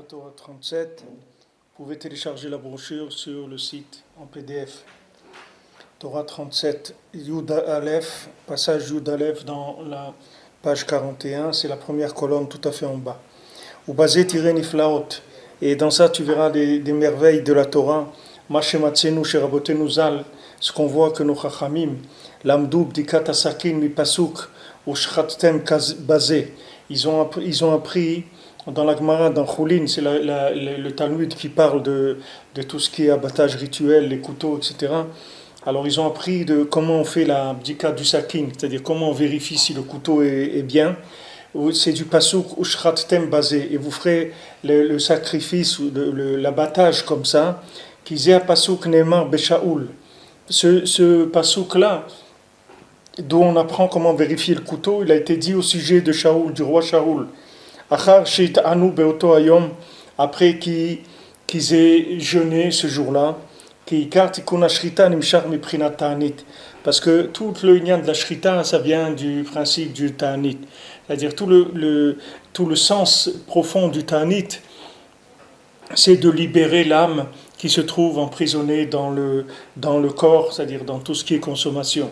Torah 37. Vous pouvez télécharger la brochure sur le site en PDF. Torah 37, Yud Aleph, passage Yud Aleph dans la page 41, c'est la première colonne tout à fait en bas. Ou basé tiré niflaot. Et dans ça, tu verras des merveilles de la Torah. Mashematsenu sherabotenu zal, ce qu'on voit que nos chachamim, l'amdou bdikat asakin mi pasuk, ou shchattem basé. Ils ont appris dans la Gemara, dans Choulin, c'est le Talmud qui parle de tout ce qui est abattage rituel, les couteaux, etc. Alors ils ont appris de comment on fait la bdika du sakin, c'est-à-dire comment on vérifie si le couteau est bien. C'est du pasuk ushrattem basé, et vous ferez le sacrifice, l'abattage comme ça, qu'ils aient pasuk neemar beshaoul. Ce pasuk-là, d'où on apprend comment vérifier le couteau, il a été dit au sujet de Shaoul, du roi Shaoul. Après qu'ils aient jeûné ce jour-là, parce que tout le lien de la shrita, ça vient du principe du ta'anit. C'est-à-dire tout le sens profond du ta'anit, c'est de libérer l'âme qui se trouve emprisonnée dans le corps, c'est-à-dire dans tout ce qui est consommation.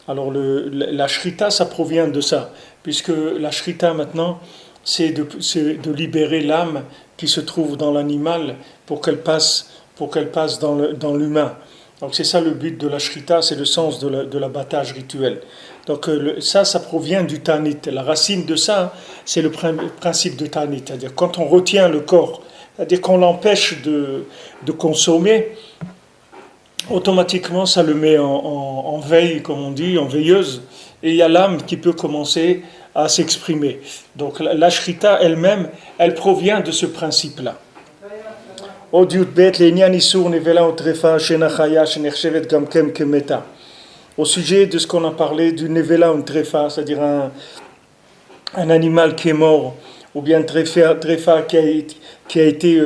Alors la shrita, ça provient de ça, puisque la shrita maintenant, c'est de libérer l'âme qui se trouve dans l'animal pour qu'elle passe dans l'humain. Donc c'est ça le but de la shrita, c'est le sens de l'abattage rituel. Donc ça provient du ta'anit. La racine de ça, c'est le principe de ta'anit. C'est-à-dire quand on retient le corps, c'est-à-dire qu'on l'empêche de consommer, automatiquement ça le met en veille, comme on dit, en veilleuse, et il y a l'âme qui peut commencer à s'exprimer. Donc la shrita elle-même, elle provient de ce principe-là. Au sujet de ce qu'on a parlé du nevela ou trefa, c'est-à-dire un animal qui est mort, ou bien trefa qui a été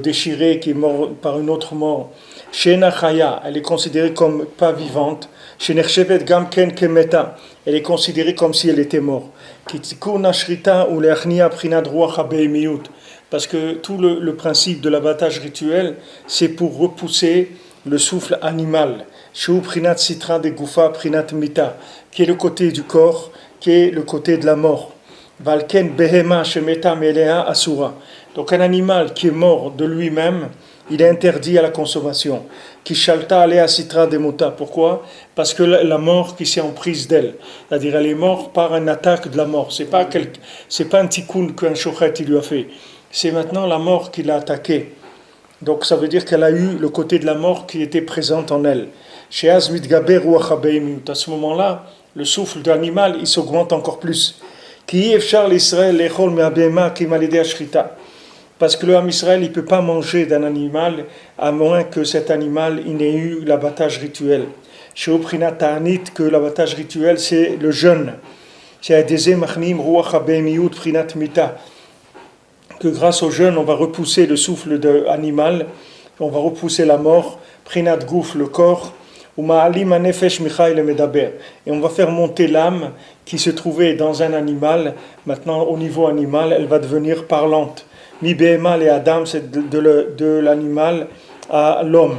déchiré, qui est mort par une autre mort. Shena chaya, elle est considérée comme pas vivante. Shenershevet gamken kemeta, elle est considérée comme si elle était morte. Kitikuna shrita ou leachnia prinad ruach habeimiyut, parce que tout le principe de l'abattage rituel, c'est pour repousser le souffle animal. Shu prinat sitra de gufa prinat mita, qui est le côté du corps, qui est le côté de la mort. Valken behema shemeta melea asura. Donc un animal qui est mort de lui-même, il est interdit à la consommation. Kishalta alea sitra de muta. Pourquoi? Parce que la mort qui s'est en prise d'elle, c'est-à-dire elle est morte par une attaque de la mort. C'est pas un tikkun qu'un shochet il lui a fait. C'est maintenant la mort qui l'a attaqué. Donc ça veut dire qu'elle a eu le côté de la mort qui était présent en elle. Sheaz mitgaber ruach habeimut. À ce moment-là, le souffle de l'animal, il s'augmente encore plus. Ki efshar l'Israël lechol me'abema ki malidei ashrita. Parce que le Ham Israël, il ne peut pas manger d'un animal à moins que cet animal il n'ait eu l'abattage rituel. Chez Oprinat Ta'anit, que l'abattage rituel, c'est le jeûne. Que grâce au jeûne, on va repousser le souffle de l'animal, on va repousser la mort, Prinat Gouf, le corps, et on va faire monter l'âme qui se trouvait dans un animal. Maintenant, au niveau animal, elle va devenir parlante. Mi Behema et Adam, c'est de l'animal à l'homme.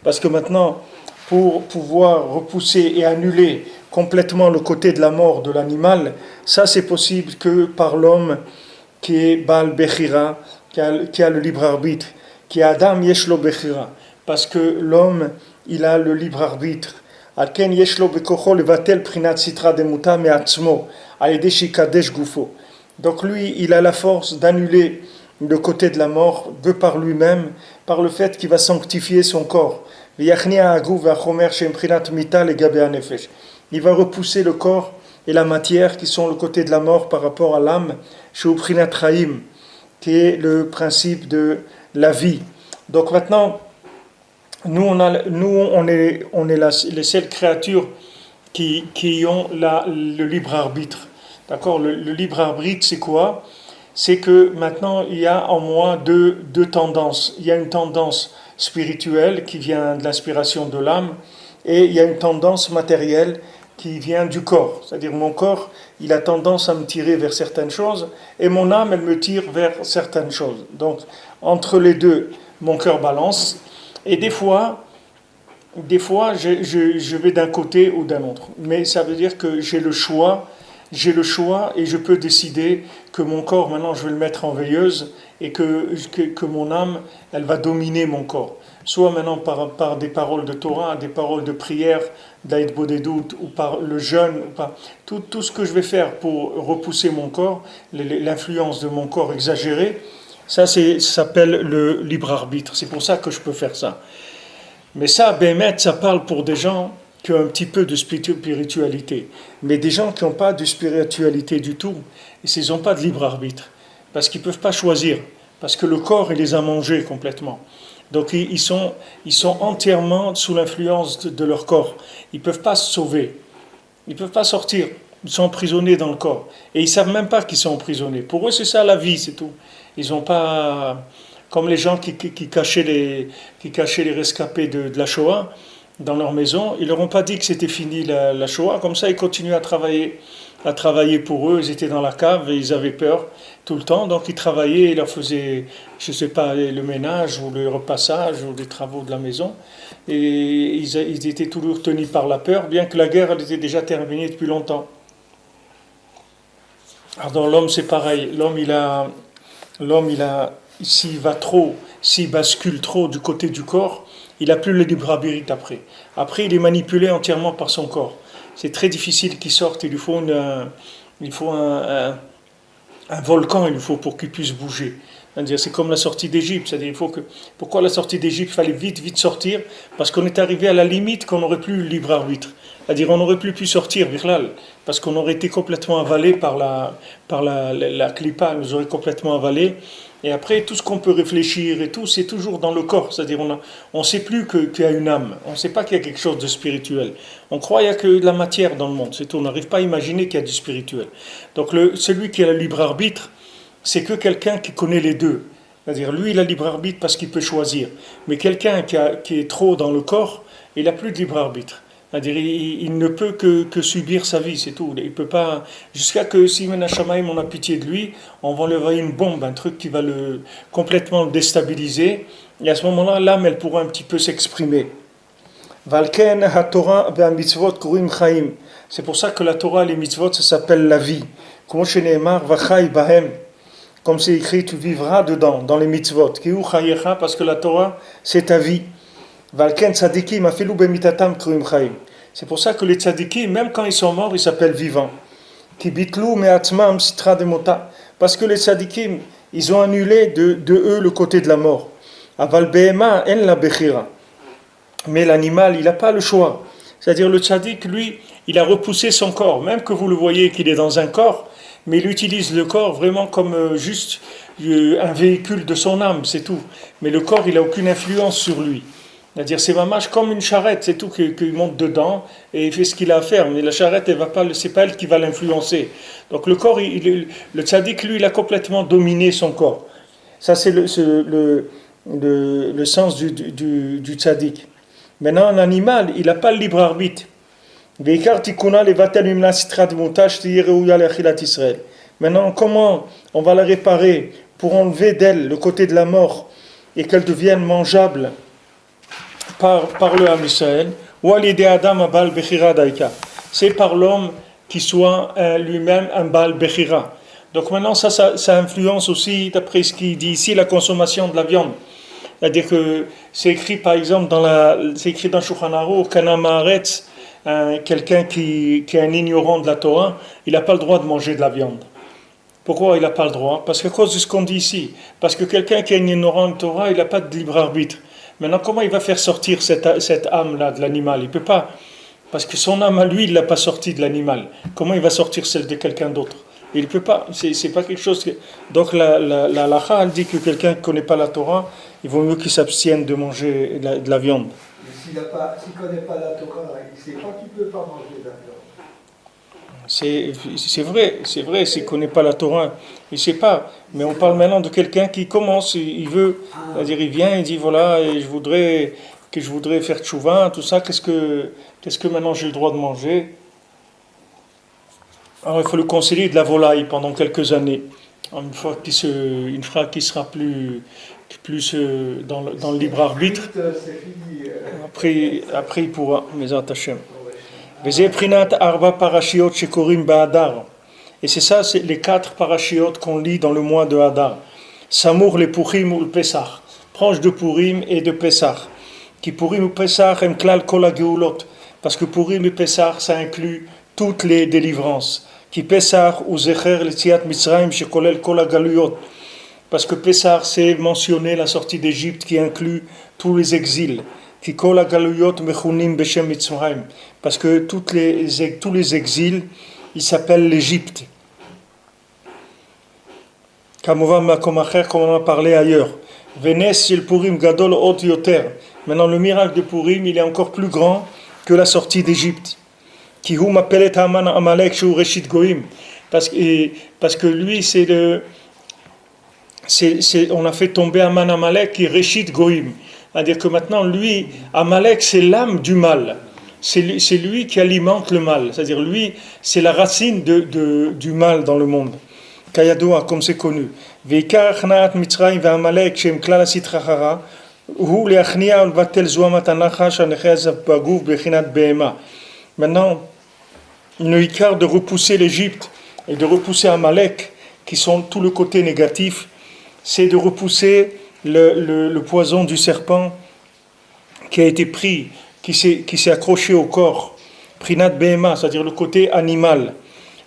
Parce que maintenant, pour pouvoir repousser et annuler complètement le côté de la mort de l'animal, ça c'est possible que par l'homme qui est Baal Bechira, qui a le libre arbitre, qui est Adam Yeshlo Bechira, parce que l'homme, il a le libre arbitre. Donc lui, il a la force d'annuler le côté de la mort de par lui-même, par le fait qu'il va sanctifier son corps. Il va repousser le corps et la matière qui sont le côté de la mort par rapport à l'âme, qui est le principe de la vie. Donc maintenant, nous on est les seules créatures qui ont le libre arbitre. D'accord? Le libre arbitre, c'est quoi? C'est que maintenant il y a en moi deux tendances. Il y a une tendance spirituelle qui vient de l'inspiration de l'âme, et il y a une tendance matérielle qui vient du corps. C'est-à-dire mon corps, il a tendance à me tirer vers certaines choses, et mon âme, elle me tire vers certaines choses. Donc, entre les deux, mon cœur balance, et des fois je vais d'un côté ou d'un autre. Mais ça veut dire que j'ai le choix et je peux décider que mon corps, maintenant, je vais le mettre en veilleuse et que mon âme, elle va dominer mon corps. Soit maintenant par des paroles de Torah, des paroles de prière, d'Aïd Bodedut, ou par le jeûne, ou par tout ce que je vais faire pour repousser mon corps, l'influence de mon corps exagérée, ça s'appelle le libre arbitre. C'est pour ça que je peux faire ça. Mais ça, Bémet, ça parle pour des gens qui ont un petit peu de spiritualité. Mais des gens qui n'ont pas de spiritualité du tout, ils n'ont pas de libre arbitre. Parce qu'ils ne peuvent pas choisir. Parce que le corps, il les a mangés complètement. Donc ils sont entièrement sous l'influence de leur corps. Ils ne peuvent pas se sauver. Ils ne peuvent pas sortir. Ils sont emprisonnés dans le corps. Et ils ne savent même pas qu'ils sont emprisonnés. Pour eux, c'est ça la vie, c'est tout. Ils n'ont pas... Comme les gens qui cachaient les rescapés de la Shoah dans leur maison, ils leur ont pas dit que c'était fini la Shoah. Comme ça, ils continuaient à travailler pour eux. Ils étaient dans la cave et ils avaient peur tout le temps. Donc ils travaillaient, ils leur faisaient, je sais pas, le ménage ou le repassage ou les travaux de la maison. Et ils étaient toujours tenus par la peur, bien que la guerre elle était déjà terminée depuis longtemps. Alors dans l'homme, c'est pareil. L'homme, s'il bascule trop du côté du corps, il n'a plus le libre arbitre après. Après, il est manipulé entièrement par son corps. C'est très difficile qu'il sorte. Il lui faut un volcan, il lui faut pour qu'il puisse bouger. C'est comme la sortie d'Égypte. C'est-à-dire, pourquoi la sortie d'Égypte, il fallait vite sortir? Parce qu'on est arrivé à la limite qu'on n'aurait plus le libre arbitre. C'est-à-dire, on n'aurait plus pu sortir, Birlal, parce qu'on aurait été complètement avalé par la clipa, elle nous aurait complètement avalé. Et après, tout ce qu'on peut réfléchir et tout, c'est toujours dans le corps. C'est-à-dire, on ne sait plus qu'il y a une âme. On ne sait pas qu'il y a quelque chose de spirituel. On croit qu'il n'y a que de la matière dans le monde. C'est tout. On n'arrive pas à imaginer qu'il y a du spirituel. Donc, celui qui a le libre arbitre, c'est que quelqu'un qui connaît les deux. C'est-à-dire, lui, il a le libre arbitre parce qu'il peut choisir. Mais quelqu'un qui est trop dans le corps, il n'a plus de libre arbitre. C'est-à-dire, il ne peut que subir sa vie, c'est tout. Il peut pas, jusqu'à que si Menachamaïm on a pitié de lui, on va lui envoyer une bombe, un truc qui va le complètement déstabiliser. Et à ce moment-là, l'âme, elle pourra un petit peu s'exprimer. Valken ha-Torah ve'ha-mitzvot kurim chaim. C'est pour ça que la Torah et les mitzvot, ça s'appelle la vie. Comme comme c'est écrit, tu vivras dedans, dans les mitzvot. Kihu chayecha, parce que la Torah, c'est ta vie. C'est pour ça que les tzadikim, même quand ils sont morts, ils s'appellent vivants. Parce que les tzadikim, ils ont annulé de eux le côté de la mort. Mais l'animal, il n'a pas le choix. C'est-à-dire le tzadik, lui, il a repoussé son corps. Même que vous le voyez qu'il est dans un corps, mais il utilise le corps vraiment comme juste un véhicule de son âme, c'est tout. Mais le corps, il n'a aucune influence sur lui. C'est-à-dire, c'est mamash comme une charrette, c'est tout, qu'il monte dedans et il fait ce qu'il a à faire. Mais la charrette, c'est pas elle qui va l'influencer. Donc le corps, le tzaddik, lui, il a complètement dominé son corps. Ça, c'est le sens du tzaddik. Maintenant, un animal, il n'a pas le libre arbitre. Maintenant, comment on va la réparer pour enlever d'elle le côté de la mort et qu'elle devienne mangeable par le Ham Israël, ou à l'idée Adam à Baal Bechira Daïka. C'est par l'homme qui soit lui-même un Baal Bechira. Donc maintenant, ça influence aussi, d'après ce qu'il dit ici, la consommation de la viande. C'est-à-dire que c'est écrit par exemple c'est écrit dans Shulchan Aruch, Kana Ma'aretz, quelqu'un qui est un ignorant de la Torah, il n'a pas le droit de manger de la viande. Pourquoi il n'a pas le droit? Parce qu'à cause de ce qu'on dit ici. Parce que quelqu'un qui est un ignorant de la Torah, il n'a pas de libre arbitre. Maintenant, comment il va faire sortir cette âme-là de l'animal? Il ne peut pas. Parce que son âme à lui, il ne l'a pas sortie de l'animal. Comment il va sortir celle de quelqu'un d'autre? Il ne peut pas. C'est pas quelque chose que... Donc la halakha, elle dit que quelqu'un qui ne connaît pas la Torah, il vaut mieux qu'il s'abstienne de manger de la viande. Mais s'il ne connaît pas la Torah, il ne sait pas qu'il ne peut pas manger de la viande. C'est vrai, s'il ne connaît pas la Torah, il ne sait pas. Mais on parle maintenant de quelqu'un qui commence, il veut, c'est-à-dire il vient, il dit voilà, et je voudrais faire tchouva, tout ça, qu'est-ce que maintenant j'ai le droit de manger? Alors il faut le conseiller de la volaille pendant quelques années. Une fois qu'il sera plus dans le libre arbitre, C'est fini. après il pourra, Bezrat Hashem. Veze prinat arba parashiot shekorim ba'adar. Et c'est ça, c'est les 4 parachiotes qu'on lit dans le mois de Hadar. Samour le Purim ou le Pessah. Proche de Purim et de Pessah. Qui Purim ou Pessah em klal kol hageulot. Parce que Purim et Pessah, ça inclut toutes les délivrances. Qui Pessah ou Zecher l'Etziat Mitzrayim shekolel kol hagaluyot. Parce que Pessah, c'est mentionner la sortie d'Égypte qui inclut tous les exils. Qui kol hagaluyot mechunim beshem Mitzrayim. Parce que tous les exils, ils s'appellent l'Égypte. Comme on a parlé ailleurs. Venes shel Purim gadol ot yoter. Maintenant, le miracle de Purim, il est encore plus grand que la sortie d'Égypte. Qui hu mapelet Haman Amalek shu reshit goim. Parce que lui, on a fait tomber Haman Amalek qui est reshit goim. C'est-à-dire que maintenant, lui, Amalek, c'est l'âme du mal. C'est lui qui alimente le mal. C'est-à-dire, lui, c'est la racine du mal dans le monde. Kayadoua, comme c'est connu. Veikar chnaat Mitzrayim ve'Amalek shem klal asitra chara hu leachnia ulvatel zuamat anachash anechaz baguf bechinat behema. Maintenant, le Ikar de repousser l'Égypte et de repousser Amalek, qui sont tout le côté négatif, c'est de repousser le poison du serpent qui a été pris, qui s'est accroché au corps, prinat behema, c'est-à-dire le côté animal.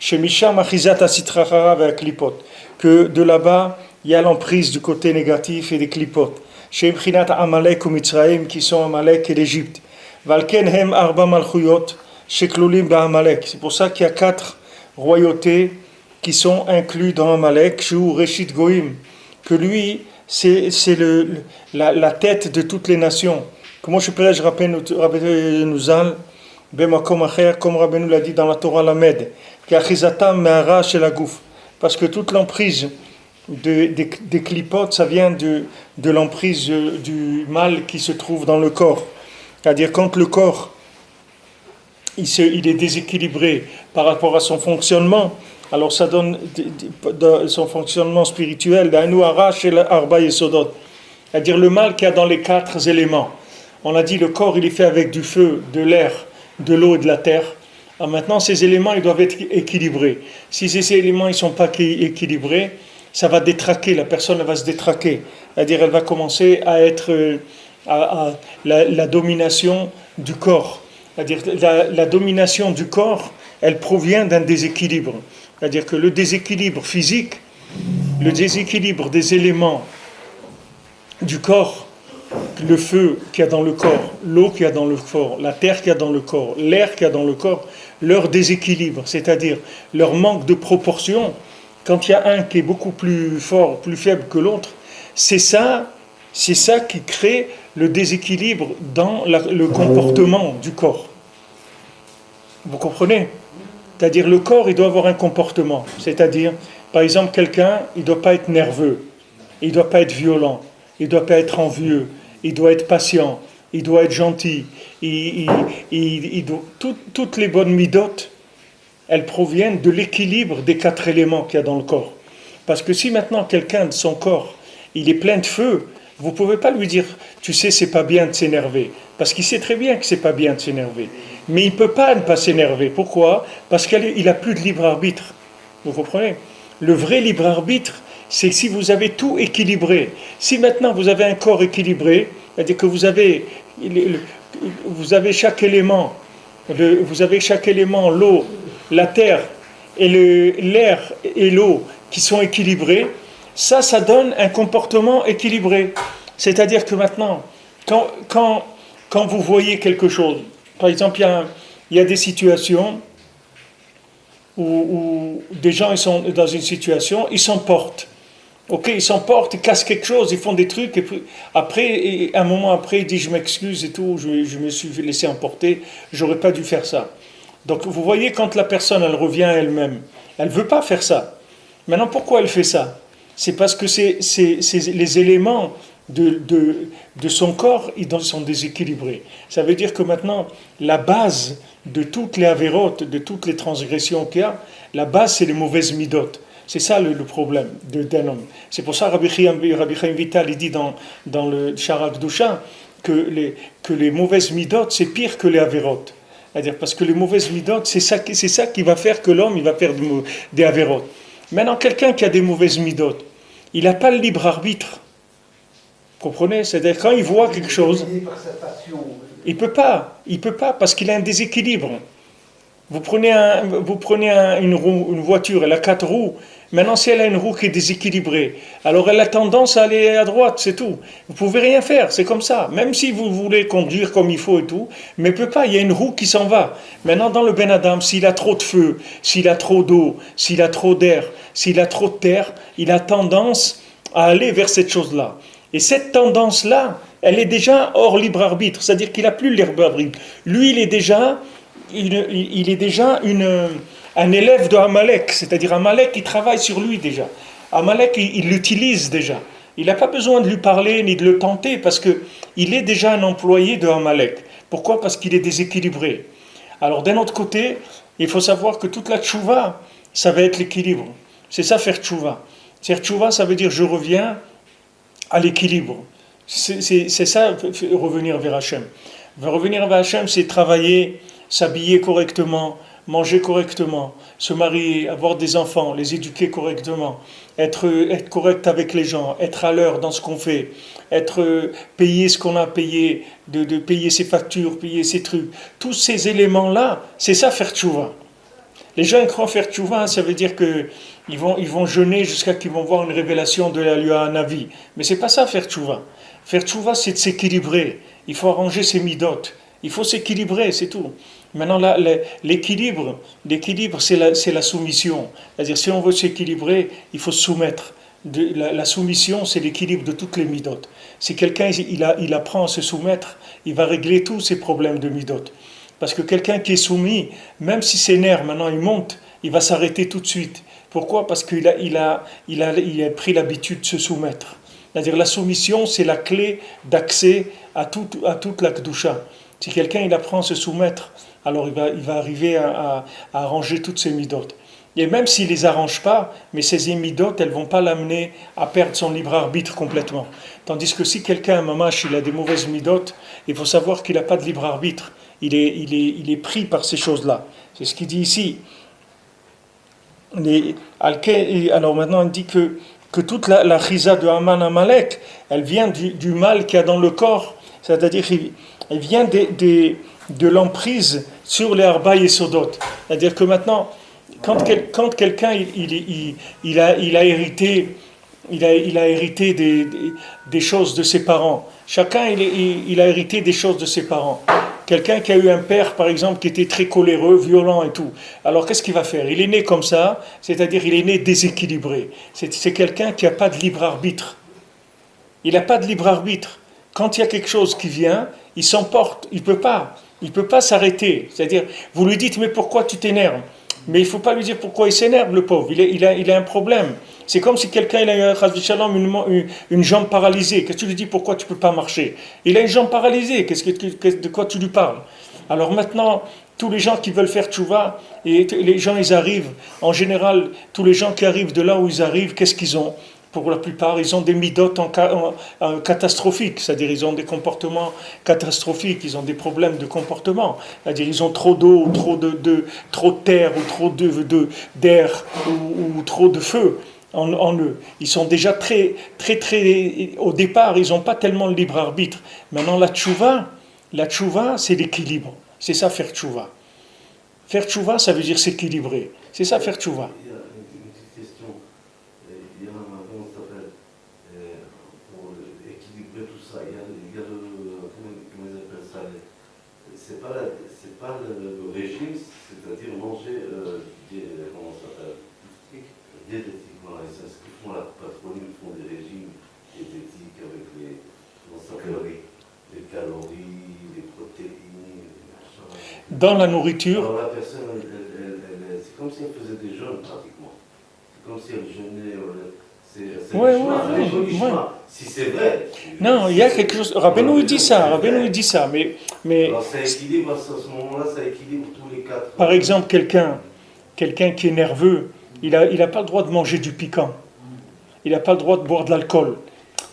Chez Misham achizat asitrachara avec klipot, que de là-bas il y a l'emprise du côté négatif et des klipot. Chez prinat Amalek ou Mitzrayim, qui sont Amalek et l'Égypte. Valken hem arba malchuyot sheklulim ba Amalek. C'est pour ça qu'il y a 4 royautés qui sont inclus dans Amalek, shu reshit goim, que lui c'est la tête de toutes les nations. Comment je peux Rabbeinu Zal bemakom acher, comme Rabbeinu l'a dit dans la Torah Lamed, qu'achizatam me'ara shel hagouf, parce que toute l'emprise des clipotes, ça vient de l'emprise du mal qui se trouve dans le corps. C'est-à-dire quand le corps il est déséquilibré par rapport à son fonctionnement, alors ça donne son fonctionnement spirituel, c'est-à-dire le mal qu'il y a dans les 4 éléments. On a dit le corps il est fait avec du feu, de l'air, de l'eau et de la terre. Alors maintenant ces éléments ils doivent être équilibrés. Si ces éléments ils ne sont pas équilibrés, ça va détraquer, la personne elle va se détraquer. C'est-à-dire elle va commencer à être à la domination du corps. C'est-à-dire la domination du corps, elle provient d'un déséquilibre. C'est-à-dire que le déséquilibre physique, le déséquilibre des éléments du corps, le feu qu'il y a dans le corps, l'eau qu'il y a dans le corps, la terre qu'il y a dans le corps, l'air qu'il y a dans le corps, leur déséquilibre, c'est-à-dire leur manque de proportion, quand il y a un qui est beaucoup plus fort, plus faible que l'autre, c'est ça qui crée le déséquilibre dans le comportement du corps. Vous comprenez ? C'est-à-dire le corps, il doit avoir un comportement. C'est-à-dire, par exemple, quelqu'un, il ne doit pas être nerveux, il ne doit pas être violent, il ne doit pas être envieux, il doit être patient, il doit être gentil. Toutes les bonnes midotes, elles proviennent de l'équilibre des 4 éléments qu'il y a dans le corps. Parce que si maintenant quelqu'un de son corps, il est plein de feu, vous ne pouvez pas lui dire, tu sais, c'est pas bien de s'énerver. Parce qu'il sait très bien que c'est pas bien de s'énerver. Mais il ne peut pas ne pas s'énerver. Pourquoi ? Parce qu'il n'a plus de libre arbitre. Vous comprenez ? Le vrai libre arbitre, c'est si vous avez tout équilibré. Si maintenant vous avez un corps équilibré, c'est-à-dire que vous avez chaque élément, l'eau, la terre et l'air et l'eau qui sont équilibrés, ça donne un comportement équilibré. C'est-à-dire que maintenant, quand vous voyez quelque chose, par exemple, il y a des situations où des gens ils sont dans une situation, ils s'emportent. Ok, ils s'emportent, ils cassent quelque chose, ils font des trucs, et puis après, un moment après, ils disent je m'excuse et tout, je me suis laissé emporter, j'aurais pas dû faire ça. Donc vous voyez, quand la personne elle revient à elle-même, elle veut pas faire ça. Maintenant, pourquoi elle fait ça ? C'est parce que c'est les éléments de son corps, ils sont déséquilibrés. Ça veut dire que maintenant, la base de toutes les avérotes, de toutes les transgressions qu'il y a, la base, c'est les mauvaises midotes. C'est ça le problème d'un homme. C'est pour ça que Rabbi Chaim Vital il dit dans le Sharak Dusha que les mauvaises midotes, c'est pire que les avérotes. C'est-à-dire parce que les mauvaises midotes, c'est ça qui va faire que l'homme il va faire des avérotes. Maintenant, quelqu'un qui a des mauvaises midotes, il n'a pas le libre arbitre. Vous comprenez? C'est-à-dire quand il voit quelque chose, il peut pas parce qu'il a un déséquilibre. Vous prenez une voiture, elle a 4 roues. Maintenant, si elle a une roue qui est déséquilibrée, alors elle a tendance à aller à droite, c'est tout. Vous pouvez rien faire, c'est comme ça. Même si vous voulez conduire comme il faut et tout, mais peut pas, il y a une roue qui s'en va. Maintenant, dans le Ben Adam, s'il a trop de feu, s'il a trop d'eau, s'il a trop d'air, s'il a trop de terre, il a tendance à aller vers cette chose-là. Et cette tendance-là, elle est déjà hors libre arbitre, c'est-à-dire qu'il n'a plus le libre arbitre. Lui, il est déjà un élève de Amalek, c'est-à-dire Amalek, il travaille sur lui déjà. Amalek, il l'utilise déjà. Il n'a pas besoin de lui parler ni de le tenter parce qu'il est déjà un employé de Amalek. Pourquoi? Parce qu'il est déséquilibré. Alors d'un autre côté, il faut savoir que toute la tchouva, ça va être l'équilibre. C'est ça faire tchouva. Faire tchouva, ça veut dire je reviens à l'équilibre. C'est ça revenir vers Hachem. Revenir vers Hachem, c'est travailler, s'habiller correctement, manger correctement, se marier, avoir des enfants, les éduquer correctement, être correct avec les gens, être à l'heure dans ce qu'on fait, payer ce qu'on a payé, de payer ses factures, payer ses trucs. Tous ces éléments-là, c'est ça faire tchouva. Les gens croient faire tchouva, ça veut dire qu'ils vont jeûner jusqu'à qu'ils vont voir une révélation de la loi à Navi. Mais c'est pas ça faire tchouva. Faire tchouva, c'est de s'équilibrer. Il faut arranger ses midotes. Il faut s'équilibrer, c'est tout. Maintenant, là, l'équilibre, c'est la soumission. C'est-à-dire, si on veut s'équilibrer, il faut se soumettre. La soumission, c'est l'équilibre de toutes les midotes. Si quelqu'un il apprend à se soumettre, il va régler tous ses problèmes de midotes. Parce que quelqu'un qui est soumis, même si ses nerfs, maintenant, ils montent, il va s'arrêter tout de suite. Pourquoi? Parce qu'il a pris l'habitude de se soumettre. C'est-à-dire, la soumission, c'est la clé d'accès à toute la Kedusha. Si quelqu'un il apprend à se soumettre, alors il va arriver à arranger toutes ses midotes. Et même s'il ne les arrange pas, mais ces midotes, elles ne vont pas l'amener à perdre son libre arbitre complètement. Tandis que si quelqu'un, un mamash, il a des mauvaises midotes, il faut savoir qu'il n'a pas de libre arbitre. Il est pris par ces choses-là. C'est ce qu'il dit ici. Alors maintenant, il dit que toute la chisa de Haman Amalek, elle vient du mal qu'il y a dans le corps, c'est-à-dire elle vient de l'emprise sur les Arba Yesodot. C'est-à-dire que maintenant, quand quelqu'un il a hérité des choses de ses parents, chacun il a hérité des choses de ses parents. Quelqu'un qui a eu un père, par exemple, qui était très coléreux, violent et tout. Alors, qu'est-ce qu'il va faire? Il est né comme ça, c'est-à-dire il est né déséquilibré. C'est quelqu'un qui n'a pas de libre arbitre. Il n'a pas de libre arbitre. Quand il y a quelque chose qui vient, il s'emporte. Il peut pas s'arrêter. C'est-à-dire, vous lui dites, mais pourquoi tu t'énerves? Mais il ne faut pas lui dire pourquoi il s'énerve, le pauvre. Il a un problème. C'est comme si quelqu'un il a une jambe paralysée. Qu'est-ce que tu lui dis? Pourquoi tu ne peux pas marcher? Il a une jambe paralysée. De quoi tu lui parles? Alors maintenant, tous les gens qui veulent faire tchouva, et les gens ils arrivent, en général, tous les gens qui arrivent de là où ils arrivent, qu'est-ce qu'ils ont? Pour la plupart, ils ont des midotes catastrophiques, c'est-à-dire ils ont des comportements catastrophiques, ils ont des problèmes de comportement, c'est-à-dire ils ont trop d'eau, trop de terre, ou trop d'air, ou trop de feu en eux. Ils sont déjà très, au départ, ils n'ont pas tellement le libre arbitre. Maintenant, la tchouva, c'est l'équilibre. C'est ça faire tchouva. Faire tchouva, ça veut dire s'équilibrer. C'est ça faire tchouva. C'est pas le régime, c'est-à-dire manger diététiquement. C'est ce que font la patronne, ils font des régimes diététiques avec les calories, les protéines, dans la nourriture. Alors la personne, c'est comme si elle faisait des jeûnes pratiquement. C'est comme si elle jeûnait. Si c'est vrai. Non, il y a quelque chose. Rabbeinu il dit ça, mais Alors ça équilibre, à ce moment-là, ça équilibre tous les quatre. par exemple, quelqu'un qui est nerveux, il a pas le droit de manger du piquant. Il n'a pas le droit de boire de l'alcool.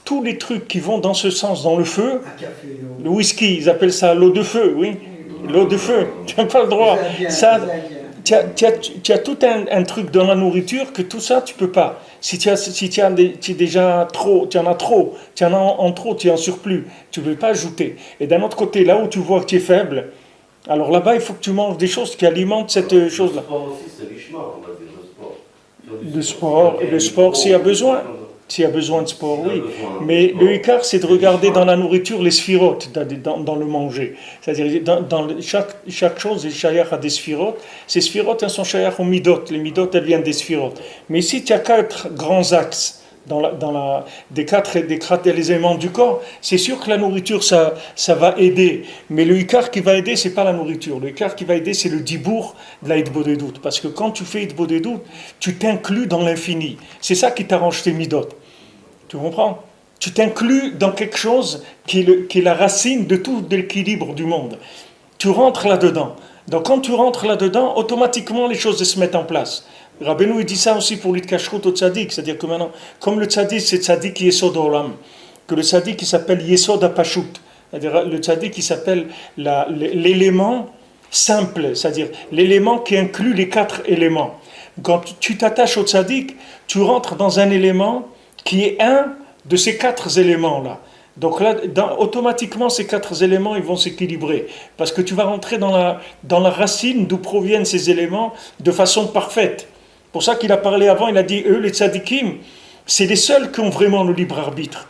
Tous les trucs qui vont dans ce sens, dans le feu, Un café. le whisky, ils appellent ça l'eau de feu, oui. L'eau de feu, tu n'as pas le droit. Ça, tu as tout un truc dans la nourriture que tout ça, tu peux pas. Si tu es déjà trop, tu en as trop, tu en as en trop, tu es en surplus, tu ne peux pas ajouter. Et d'un autre côté, là où tu vois que tu es faible, alors là-bas, il faut que tu manges des choses qui alimentent cette chose-là. Le sport aussi, c'est richement, on va dire, le Le sport. sport, s'il y a besoin. S'il y a besoin de sport, oui. Mais le Icar, c'est de regarder dans la nourriture les sphirotes, dans le manger. C'est-à-dire, dans chaque chose est shayach à des sphirotes. Ces sphirotes, elles sont shayach aux midot. Les midot, elles viennent des sphirotes. Mais ici, tu as 4 grands axes des quatre éléments du corps. C'est sûr que la nourriture, ça va aider. Mais le Icar qui va aider, c'est pas la nourriture. Le Icar qui va aider, c'est le dibour de la hitbodedut. Parce que quand tu fais hitbodedut, tu t'inclus dans l'infini. C'est ça qui t'arrange tes midot. Tu comprends? Tu t'inclus dans quelque chose qui est la racine de tout l'équilibre du monde. Tu rentres là-dedans. Donc quand tu rentres là-dedans, automatiquement les choses se mettent en place. Rabbeinu il dit ça aussi pour l'Itkashrut au tzaddik, c'est-à-dire que maintenant, comme le tzaddik c'est tzaddik qui yesod olam, que le tzaddik qui s'appelle yesod apashut, c'est-à-dire le tzaddik qui s'appelle l'élément simple, c'est-à-dire l'élément qui inclut les 4 éléments. Quand tu t'attaches au tzaddik, tu rentres dans un élément qui est un de ces 4 éléments-là. Donc là, automatiquement, ces 4 éléments, ils vont s'équilibrer. Parce que tu vas rentrer dans la racine d'où proviennent ces éléments de façon parfaite. C'est pour ça qu'il a parlé avant, il a dit, eux, les tzadikim, c'est les seuls qui ont vraiment le libre arbitre.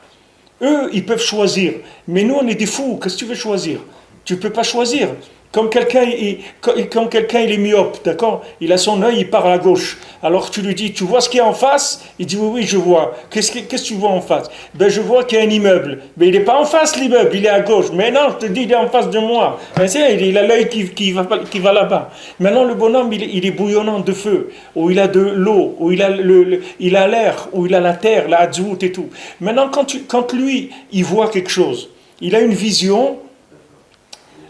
Eux, ils peuvent choisir. Mais nous, on est des fous. Qu'est-ce que tu veux choisir? Tu ne peux pas choisir. Comme quelqu'un il est myope, d'accord? Il a son œil, il part à gauche. Alors tu lui dis, tu vois ce qu'il y a en face? Il dit, oui, je vois. Qu'est-ce que tu vois en face? Ben, je vois qu'il y a un immeuble. Mais il n'est pas en face, l'immeuble, il est à gauche. Mais non, je te dis, il est en face de moi. Ben, il a l'œil qui va là-bas. Maintenant, le bonhomme, il est bouillonnant de feu, où il a de l'eau, où il a l'air, où il a la terre, la hadzout et tout. Maintenant, quand lui, il voit quelque chose, il a une vision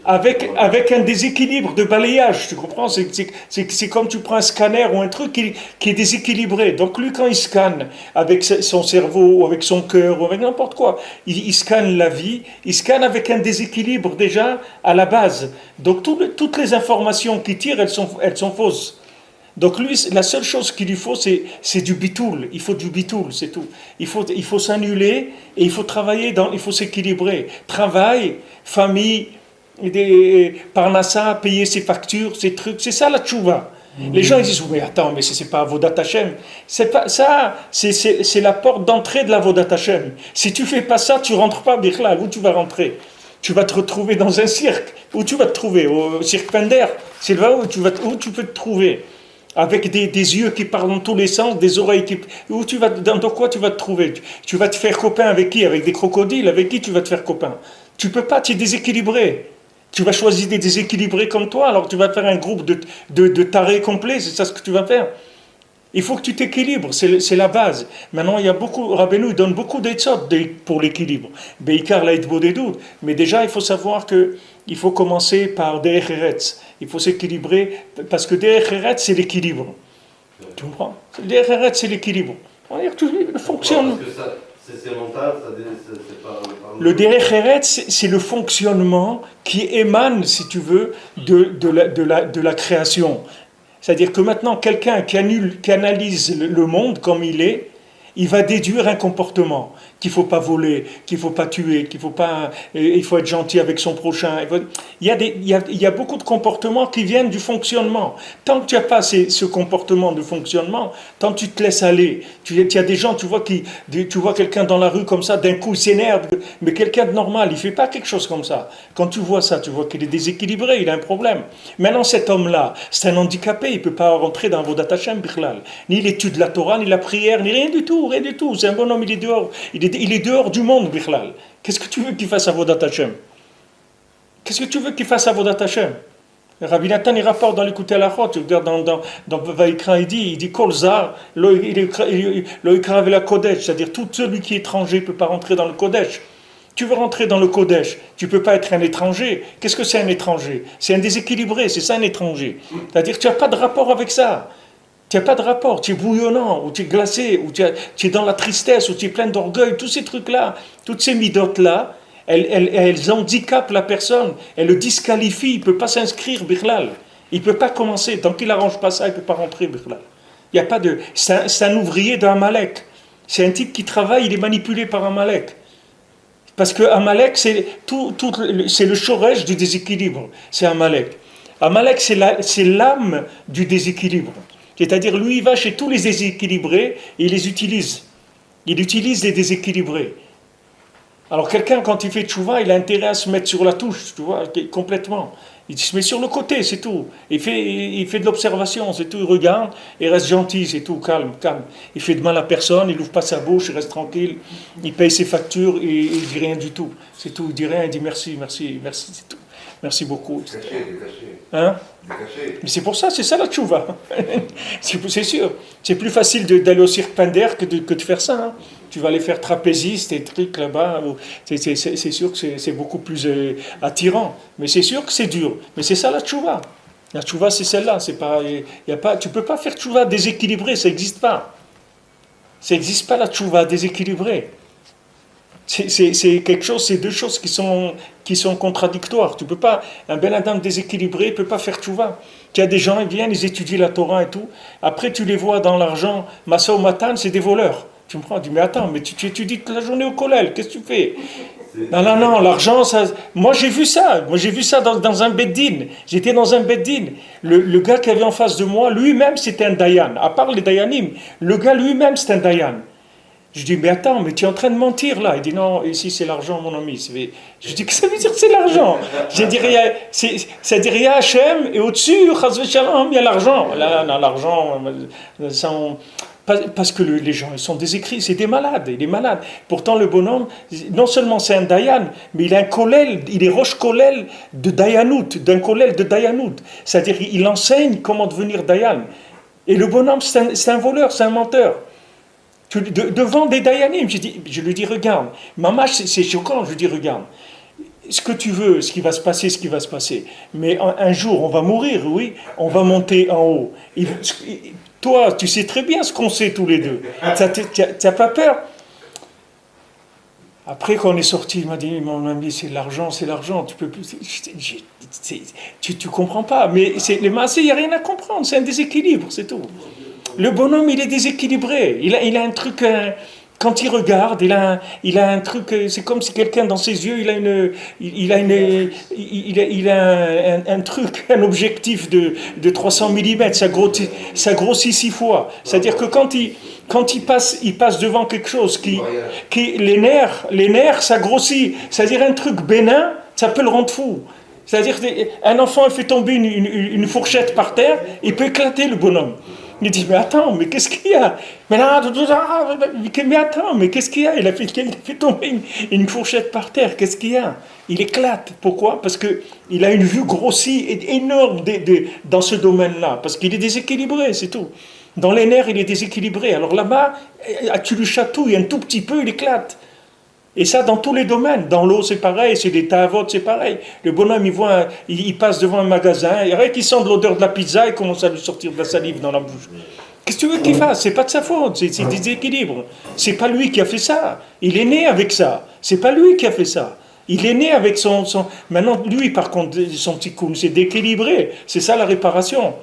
avec un déséquilibre de balayage, tu comprends? C'est comme tu prends un scanner ou un truc qui est déséquilibré. Donc lui, quand il scanne avec son cerveau, ou avec son cœur, ou avec n'importe quoi, il scanne la vie, il scanne avec un déséquilibre déjà à la base. Donc toutes les informations qu'il tire, elles sont fausses. Donc lui, la seule chose qu'il lui faut, c'est du bitoul. Il faut du bitoul, c'est tout. Il faut s'annuler et il faut travailler, il faut s'équilibrer. Travail, famille, parnassa, payer ses factures, ses trucs, c'est ça la tchouva. Les gens ils disent, mais attends, mais c'est pas Avodat Hashem. C'est pas ça, c'est la porte d'entrée de l'Avodat Hashem. Si tu fais pas ça, tu rentres pas, Bichlal. Où tu vas rentrer? Tu vas te retrouver dans un cirque. Où tu vas te trouver? Au cirque Pender. C'est là où tu peux te trouver. Avec des yeux qui parlent dans tous les sens, des oreilles qui... Dans quoi tu vas te trouver? Tu vas te faire copain avec qui? Avec des crocodiles? Avec qui tu vas te faire copain? Tu peux pas, tu es déséquilibré. Tu vas choisir des déséquilibrés comme toi, alors tu vas faire un groupe de tarés complets, c'est ça ce que tu vas faire. Il faut que tu t'équilibres, c'est la base. Maintenant, il y a beaucoup, Rabbeinu donne beaucoup d'études pour l'équilibre. Beikar la hitbodedut. Mais déjà, il faut savoir qu'il faut commencer par Derech Eretz. Il faut s'équilibrer, parce que Derech Eretz, c'est l'équilibre. Tu comprends? Derech Eretz, c'est l'équilibre. On va dire que tout fonctionne. C'est mental, c'est pas... Le Derech Eretz, c'est le fonctionnement qui émane, si tu veux, de la création. C'est-à-dire que maintenant, quelqu'un qui analyse le monde comme il est, il va déduire un comportement qu'il ne faut pas voler, qu'il ne faut pas tuer, il faut être gentil avec son prochain. Il y a beaucoup de comportements qui viennent du fonctionnement. Tant que tu n'as pas ce comportement de fonctionnement, tant que tu te laisses aller, il y a des gens, tu vois quelqu'un dans la rue comme ça, d'un coup il s'énerve, mais quelqu'un de normal, il ne fait pas quelque chose comme ça. Quand tu vois ça, tu vois qu'il est déséquilibré, il a un problème. Maintenant cet homme-là, c'est un handicapé, il ne peut pas rentrer dans Avodat Hashem Bichlal. Ni l'étude de la Torah, ni la prière, ni rien du tout. C'est un bonhomme, il est dehors. Il est dehors du monde, Bichlal. Qu'est-ce que tu veux qu'il fasse à Avodat Hashem? Qu'est-ce que tu veux qu'il fasse à Avodat Hashem? Rabbi Nathan, il rapporte dans l'écouter à la route, tu regardes dans Vaïkra, il dit Kol Zar, lo ikra la Kodesh, c'est-à-dire tout celui qui est étranger ne peut pas rentrer dans le Kodesh. Tu veux rentrer dans le Kodesh, tu ne peux pas être un étranger. Qu'est-ce que c'est un étranger? C'est un déséquilibré, c'est ça un étranger. C'est-à-dire que tu n'as pas de rapport avec ça. Tu n'as pas de rapport, tu es bouillonnant, ou tu es glacé, ou tu es dans la tristesse, ou tu es plein d'orgueil, tous ces trucs-là, toutes ces midotes-là, elles handicapent la personne, elles le disqualifient, il ne peut pas s'inscrire, Birlal. Il ne peut pas commencer, tant qu'il n'arrange pas ça, il ne peut pas rentrer, Birlal. Il y a pas de... C'est un ouvrier d'un Amalek. C'est un type qui travaille, il est manipulé par Amalek. Parce que Amalek, c'est le shoresh du déséquilibre, c'est Amalek. Amalek, c'est l'âme du déséquilibre. C'est-à-dire, lui, il va chez tous les déséquilibrés et il les utilise. Il utilise les déséquilibrés. Alors quelqu'un, quand il fait tchouva, il a intérêt à se mettre sur la touche, tu vois, complètement. Il se met sur le côté, c'est tout. Il fait de l'observation, c'est tout. Il regarde, il reste gentil, c'est tout, calme. Il fait de mal à personne, il n'ouvre pas sa bouche, il reste tranquille. Il paye ses factures et il ne dit rien du tout. C'est tout, il dit rien, il dit merci, c'est tout. Merci beaucoup. Caché. Hein? Caché. Mais c'est pour ça, c'est ça la tchouva. C'est sûr. C'est plus facile d'aller au cirque Pinder que de faire ça. Hein. Tu vas aller faire trapéziste et trucs là-bas. C'est sûr que c'est beaucoup plus attirant. Mais c'est sûr que c'est dur. Mais c'est ça la tchouva. La tchouva, c'est celle-là. Tu ne peux pas faire tchouva déséquilibré, ça n'existe pas. Ça n'existe pas la tchouva déséquilibrée. C'est quelque chose, c'est deux choses qui sont contradictoires. Tu peux pas, un Ben Adam déséquilibré ne peut pas faire tchouva. Il y a des gens, ils viennent, ils étudient la Torah et tout. Après, tu les vois dans l'argent, Massa ou Matan, c'est des voleurs. Tu me prends, tu dis, mais attends, mais tu étudies toute la journée au collège, qu'est-ce que tu fais? Non, l'argent, ça... Moi, j'ai vu ça dans un beddin. J'étais dans un beddin. Le gars qui avait en face de moi, lui-même, c'était un dayan. À part les dayanim, le gars lui-même, c'est un dayan. Je dis, mais attends, mais tu es en train de mentir là. Il dit, non, ici c'est l'argent, mon ami. Je dis, que ça veut dire que c'est l'argent? J'ai dit, ça dit, il y a Hachem, et au-dessus, il y a l'argent. Là, non, l'argent, parce que les gens, ils sont des écrits, c'est des malades, il est malade. Pourtant, le bonhomme, non seulement c'est un dayan, mais il a un kollel, il est roche kollel de dayanout, d'un kollel de dayanout. C'est-à-dire, il enseigne comment devenir dayan. Et le bonhomme, c'est un voleur, c'est un menteur. Devant des dayanim, je lui dis, regarde, maman, c'est choquant, je lui dis, regarde, ce que tu veux, ce qui va se passer. Mais un jour, on va mourir, oui, on va monter en haut. Toi, tu sais très bien ce qu'on sait tous les deux. T'as pas peur? Après, quand on est sorti, il m'a dit, mon ami, c'est l'argent, tu peux plus... Tu comprends pas, mais les massés, il n'y a rien à comprendre, c'est un déséquilibre, c'est tout. Le bonhomme, il est déséquilibré. Il a un truc, quand il regarde, il a un truc, c'est comme si quelqu'un dans ses yeux, il a un truc, un objectif de 300 mm, ça grossit 6 fois. C'est-à-dire que quand il passe devant quelque chose les nerfs, ça grossit. C'est-à-dire un truc bénin, ça peut le rendre fou. C'est-à-dire un enfant fait tomber une fourchette par terre, il peut éclater le bonhomme. Il dit, mais attends, mais qu'est-ce qu'il y a? Mais attends, mais qu'est-ce qu'il y a? Il a fait tomber une fourchette par terre, qu'est-ce qu'il y a? Il éclate. Pourquoi? Parce qu'il a une vue grossie et énorme dans ce domaine-là, parce qu'il est déséquilibré, c'est tout. Dans les nerfs, il est déséquilibré. Alors là-bas, tu le chatouilles un tout petit peu, il éclate. Et ça, dans tous les domaines. Dans l'eau, c'est pareil. C'est des tavotes, c'est pareil. Le bonhomme, il passe devant un magasin. Et rien qu'il sent de l'odeur de la pizza, il commence à lui sortir de la salive dans la bouche. Qu'est-ce que tu veux qu'il fasse? C'est pas de sa faute. C'est des déséquilibres. C'est pas lui qui a fait ça. Il est né avec ça. C'est pas lui qui a fait ça. Il est né avec son... Maintenant, lui, par contre, son tikkun, c'est d'équilibrer. C'est ça la réparation.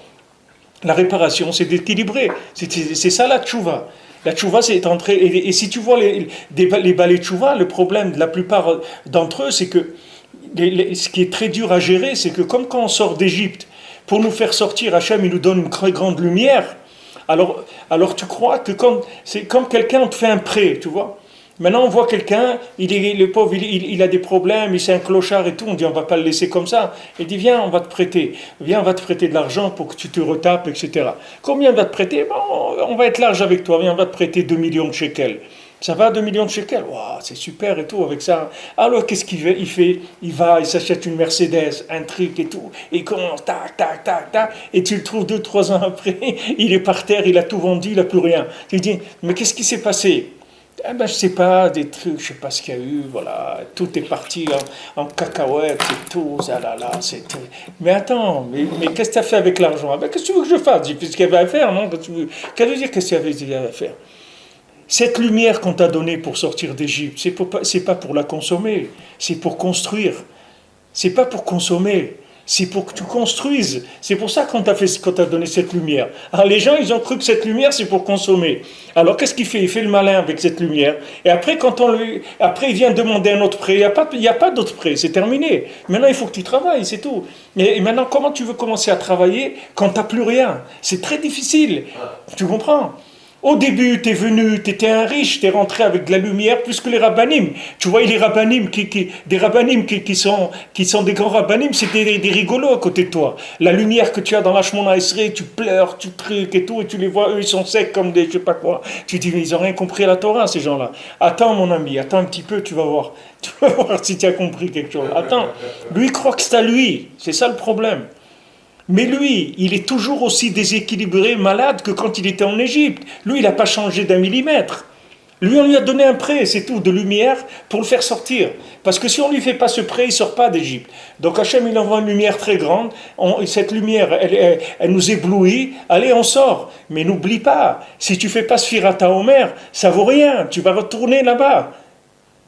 La réparation, c'est d'équilibrer. C'est ça la tchouva. La tchouva, c'est entrer. Et si tu vois les balais tchouva, le problème de la plupart d'entre eux, c'est que ce qui est très dur à gérer, c'est que comme quand on sort d'Égypte, pour nous faire sortir, Hachem, il nous donne une très grande lumière. Alors tu crois que c'est comme quelqu'un, on te fait un prêt, tu vois. Maintenant, on voit quelqu'un, le pauvre, il a des problèmes, c'est un clochard et tout, on dit on ne va pas le laisser comme ça. Il dit viens, on va te prêter de l'argent pour que tu te retapes, etc. Combien on va te prêter? Bon, on va être large avec toi, viens, on va te prêter 2 millions de shekels. Ça va 2 millions de shekels. Waouh, c'est super et tout avec ça. Alors qu'est-ce qu'il fait? Il va, il s'achète une Mercedes, un truc et tout. Et il commence, tac, tac, tac, tac. Et tu le trouves 2, 3 ans après, il est par terre, il a tout vendu, il n'a plus rien. Tu dis, mais qu'est-ce qui s'est passé? Eh ben, je sais pas, des trucs, je sais pas ce qu'il y a eu, voilà, tout est parti en cacahuètes et tout, ça là là, c'était... Mais attends, mais qu'est-ce que tu as fait avec l'argent? Ah ben, qu'est-ce que tu veux que je fasse? J'ai fait ce qu'il y avait à faire, non? Qu'est-ce que veut dire qu'est-ce qu'il y avait à faire? Cette lumière qu'on t'a donnée pour sortir d'Égypte, c'est pas pour la consommer, c'est pour construire. C'est pas pour consommer, c'est pour que tu construises. C'est pour ça qu'on t'a donné cette lumière. Alors les gens, ils ont cru que cette lumière, c'est pour consommer. Alors qu'est-ce qu'il fait? Il fait le malin avec cette lumière. Et après, après il vient demander un autre prêt. Il n'y a pas d'autre prêt, c'est terminé. Maintenant, il faut que tu travailles, c'est tout. Et maintenant, comment tu veux commencer à travailler quand tu n'as plus rien? C'est très difficile. Tu comprends? Au début, tu es venu, tu étais un riche, tu es rentré avec de la lumière plus que les rabbinim. Tu vois, les rabbinim, des rabbinim qui sont des grands rabbinim, c'est des rigolos à côté de toi. La lumière que tu as dans la Shemona Esrei, tu pleures, tu trucs et tout, et tu les vois, eux, ils sont secs comme des je sais pas quoi. Tu dis, mais ils n'ont rien compris à la Torah, ces gens-là. Attends, mon ami, attends un petit peu, tu vas voir. Tu vas voir si tu as compris quelque chose. Attends, lui, il croit que c'est à lui. C'est ça le problème. Mais lui, il est toujours aussi déséquilibré, malade que quand il était en Égypte. Lui, il n'a pas changé d'1 millimètre. Lui, on lui a donné un prêt, c'est tout, de lumière pour le faire sortir. Parce que si on ne lui fait pas ce prêt, il ne sort pas d'Égypte. Donc Hachem, il envoie une lumière très grande. Cette lumière, elle nous éblouit. Allez, on sort. Mais n'oublie pas, si tu ne fais pas Sfirat HaOmer, ça ne vaut rien. Tu vas retourner là-bas.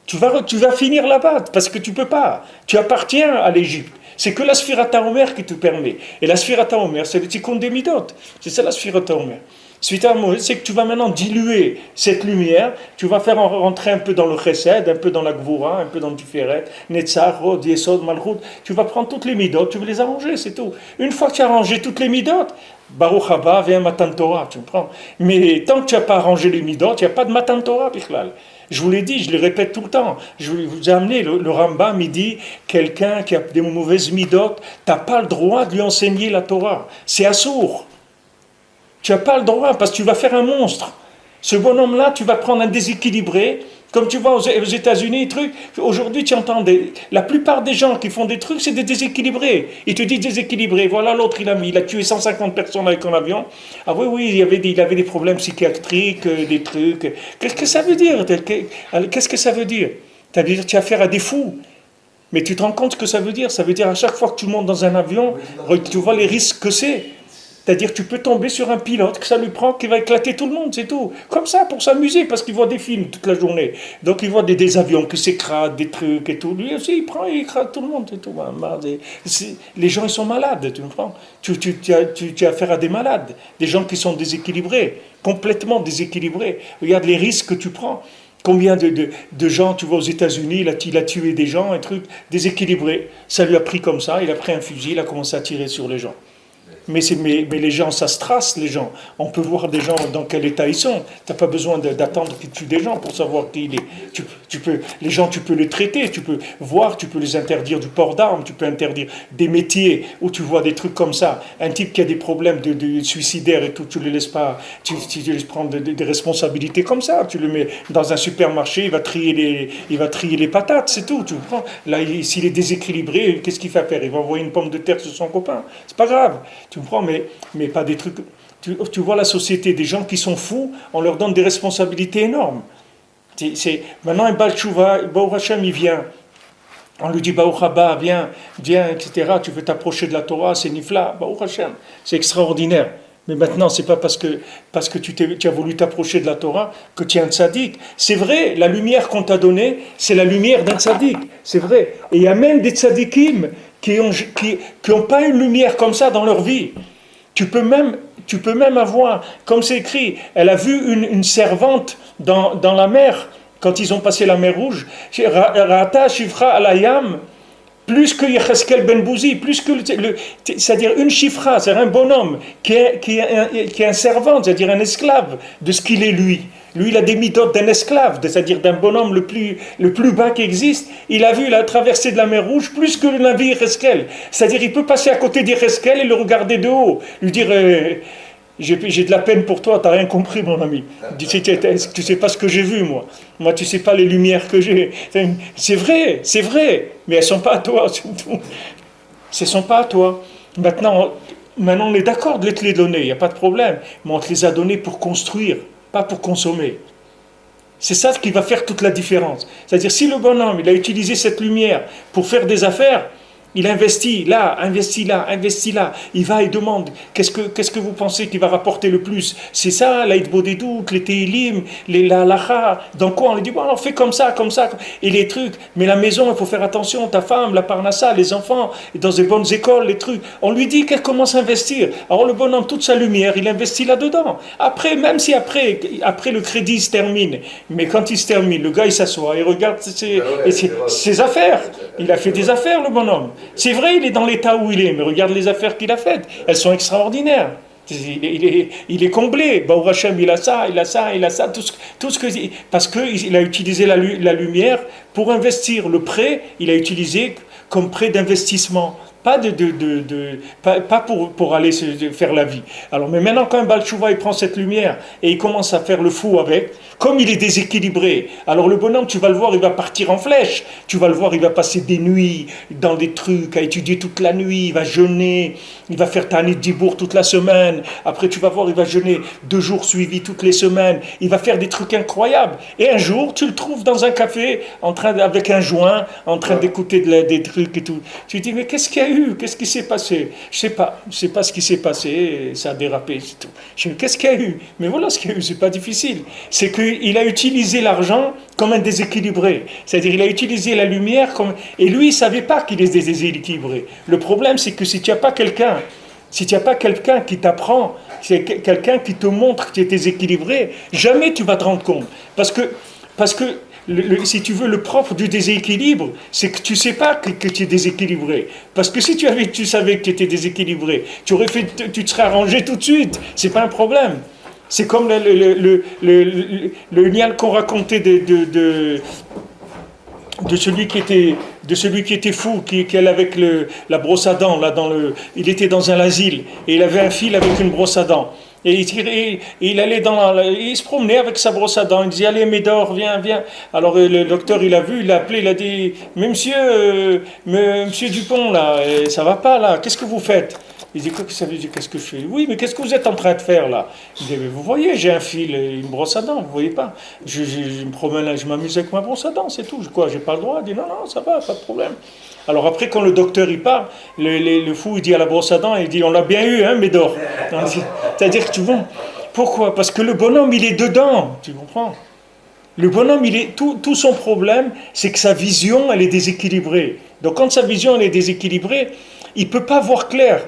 Tu vas finir là-bas, parce que tu ne peux pas. Tu appartiens à l'Égypte. C'est que la Sfirat HaOmer qui te permet. Et la Sfirat HaOmer, c'est le tikkun des midot. C'est ça la Sfirat HaOmer. Sfirat HaOmer, c'est que tu vas maintenant diluer cette lumière, tu vas faire rentrer un peu dans le chesed, un peu dans la gvura, un peu dans le tiferet, netzach, hod, yesod, malchut. Tu vas prendre toutes les midot, tu vas les arranger, c'est tout. Une fois que tu as arrangé toutes les midot, Baruch haba, viens Matan Torah, tu me prends. Mais tant que tu n'as pas arrangé les midot, il n'y a pas de Matan Torah, Bichlal. Je vous l'ai dit, je le répète tout le temps. Je vous ai amené, le Rambam, il dit, quelqu'un qui a des mauvaises midot, tu n'as pas le droit de lui enseigner la Torah. C'est assourd. Tu n'as pas le droit, parce que tu vas faire un monstre. Ce bonhomme-là, tu vas prendre un déséquilibré. Comme tu vois aux États-Unis, aujourd'hui tu entends la plupart des gens qui font des trucs, c'est des déséquilibrés. Ils te disent déséquilibré. Voilà, l'autre il a tué 150 personnes avec un avion. Ah oui, il avait des problèmes psychiatriques, des trucs. Qu'est-ce que ça veut dire? Qu'est-ce que ça veut dire? Ça veut dire que tu as affaire à des fous. Mais tu te rends compte ce que ça veut dire? Ça veut dire à chaque fois que tu montes dans un avion, tu vois les risques que c'est. C'est-à-dire que tu peux tomber sur un pilote, que ça lui prend, qui va éclater tout le monde, c'est tout. Comme ça, pour s'amuser, parce qu'il voit des films toute la journée. Donc il voit des avions qui s'écrasent, des trucs et tout. Lui aussi, il écrase tout le monde, c'est tout. Les gens, ils sont malades, tu comprends? Tu as affaire à des malades, des gens qui sont déséquilibrés, complètement déséquilibrés. Regarde les risques que tu prends. Combien de gens, tu vois, aux États-Unis, il a tué des gens, un truc déséquilibré. Ça lui a pris comme ça, il a pris un fusil, il a commencé à tirer sur les gens. Mais les gens, ça se trace, les gens. On peut voir des gens dans quel état ils sont. Tu n'as pas besoin d'attendre qu'ils tuent des gens pour savoir qui il est. Les gens, tu peux les traiter, tu peux voir, tu peux les interdire du port d'armes, tu peux interdire des métiers où tu vois des trucs comme ça. Un type qui a des problèmes de suicidaire et tout, tu ne le laisses pas, tu laisses prendre des responsabilités comme ça. Tu le mets dans un supermarché, il va trier les patates, c'est tout. Tu comprends? Là, s'il est déséquilibré, qu'est-ce qu'il fait faire? Il va envoyer une pomme de terre sur son copain. C'est pas grave. Tu comprends, mais pas des trucs... Tu vois la société, des gens qui sont fous, on leur donne des responsabilités énormes. Maintenant, un Baal Tshuva, Baruch Hashem, il vient. On lui dit, Baruch Haba, viens, etc. Tu veux t'approcher de la Torah, c'est Nifla, Baruch Hashem. C'est extraordinaire. Mais maintenant, c'est pas parce que tu as voulu t'approcher de la Torah que tu es un tzaddik. C'est vrai, la lumière qu'on t'a donnée, c'est la lumière d'un tzaddik. C'est vrai. Et il y a même des tzaddikim qui ont pas une lumière comme ça dans leur vie. Tu peux même avoir, comme c'est écrit, elle a vu une servante dans la mer, quand ils ont passé la mer Rouge, Rata Shifra Alayam, plus que Yecheskel Ben Bouzi, plus que c'est-à-dire une chifra, c'est-à-dire un bonhomme qui est un servant, c'est-à-dire un esclave de ce qu'il est lui. Lui, il a des méthodes d'un esclave, c'est-à-dire d'un bonhomme le plus bas qui existe. Il a traversé de la mer Rouge plus que le navire Yecheskel. C'est-à-dire il peut passer à côté d'Yecheskel et le regarder de haut, lui dire J'ai de la peine pour toi, t'as rien compris, mon ami. Tu sais pas ce que j'ai vu, moi. Moi, tu sais pas les lumières que j'ai. C'est vrai, mais elles sont pas à toi, surtout. Ce ne sont pas à toi. Maintenant, on est d'accord de te les donner, il n'y a pas de problème. Mais on te les a donnés pour construire, pas pour consommer. C'est ça qui va faire toute la différence. C'est-à-dire, si le bonhomme, il a utilisé cette lumière pour faire des affaires, il investit là, investit là, investit là. Il va et demande, qu'est-ce que vous pensez qui va rapporter le plus? C'est ça, l'Aïd Bodédout, les Teilim, la Lacha. Dans quoi on lui dit, bon, alors fais comme ça, et les trucs. Mais la maison, il faut faire attention, ta femme, la parnassa, les enfants, dans des bonnes écoles, les trucs. On lui dit qu'elle commence à investir. Alors le bonhomme, toute sa lumière, il investit là-dedans. Après, même si après le crédit se termine, mais quand il se termine, le gars, il s'assoit, il regarde ses affaires. Il a fait des affaires, le bonhomme. C'est vrai, il est dans l'état où il est, mais regarde les affaires qu'il a faites. Elles sont extraordinaires. Il est comblé. Baruch Hashem, il a ça, tout ce que, parce qu'il a utilisé la lumière pour investir. Le prêt, il a utilisé comme prêt d'investissement. Pas pour aller faire la vie. Alors, mais maintenant, quand un Baal Tshuva, il prend cette lumière et il commence à faire le fou avec, comme il est déséquilibré, alors le bonhomme, tu vas le voir, il va partir en flèche. Tu vas le voir, il va passer des nuits dans des trucs, à étudier toute la nuit, il va jeûner, il va faire Tanit Dibour toute la semaine. Après, tu vas voir, il va jeûner 2 jours suivis toutes les semaines. Il va faire des trucs incroyables. Et un jour, tu le trouves dans un café, avec un joint, en train d'écouter des trucs et tout. Tu te dis, mais qu'est-ce qu'il y a eu? Qu'est-ce qui s'est passé? Je sais pas ce qui s'est passé, ça a dérapé, c'est tout. Je dis, qu'est-ce qu'il y a eu? Mais voilà ce qu'il y a eu, c'est pas difficile. C'est qu'il a utilisé l'argent comme un déséquilibré. C'est-à-dire, il a utilisé la lumière comme... Et lui, il savait pas qu'il est déséquilibré. Le problème, c'est que si tu n'as pas quelqu'un qui t'apprend, c'est quelqu'un qui te montre que tu es déséquilibré, jamais tu vas te rendre compte. Parce que si tu veux, le propre du déséquilibre, c'est que tu ne sais pas que tu es déséquilibré. Parce que si tu savais que tu étais déséquilibré, tu te serais arrangé tout de suite. C'est pas un problème. C'est comme le nial qu'on racontait de celui qui était fou, qui allait avec la brosse à dents, il était dans un asile, et il avait un fil avec une brosse à dents. Et il allait il se promenait avec sa brosse à dents, il disait, allez Médor, viens. Alors le docteur, il a vu, il l'a appelé, il a dit, mais monsieur Dupont, là, ça va pas là, qu'est-ce que vous faites? Il dit, qu'est-ce que je fais? Oui, mais qu'est-ce que vous êtes en train de faire là? Il dit, mais vous voyez, j'ai un fil, une brosse à dents, vous voyez pas? Je me promène là, je m'amuse avec ma brosse à dents, c'est tout. Quoi, j'ai pas le droit? Il dit, non, ça va, pas de problème. Alors après, quand le docteur il part, le fou il dit à la brosse à dents, il dit, on l'a bien eu, hein, Médor. C'est-à-dire que tu vois, pourquoi? Parce que le bonhomme il est dedans, tu comprends? Le bonhomme, tout son problème, c'est que sa vision, elle est déséquilibrée. Donc quand sa vision elle est déséquilibrée, il ne peut pas voir clair.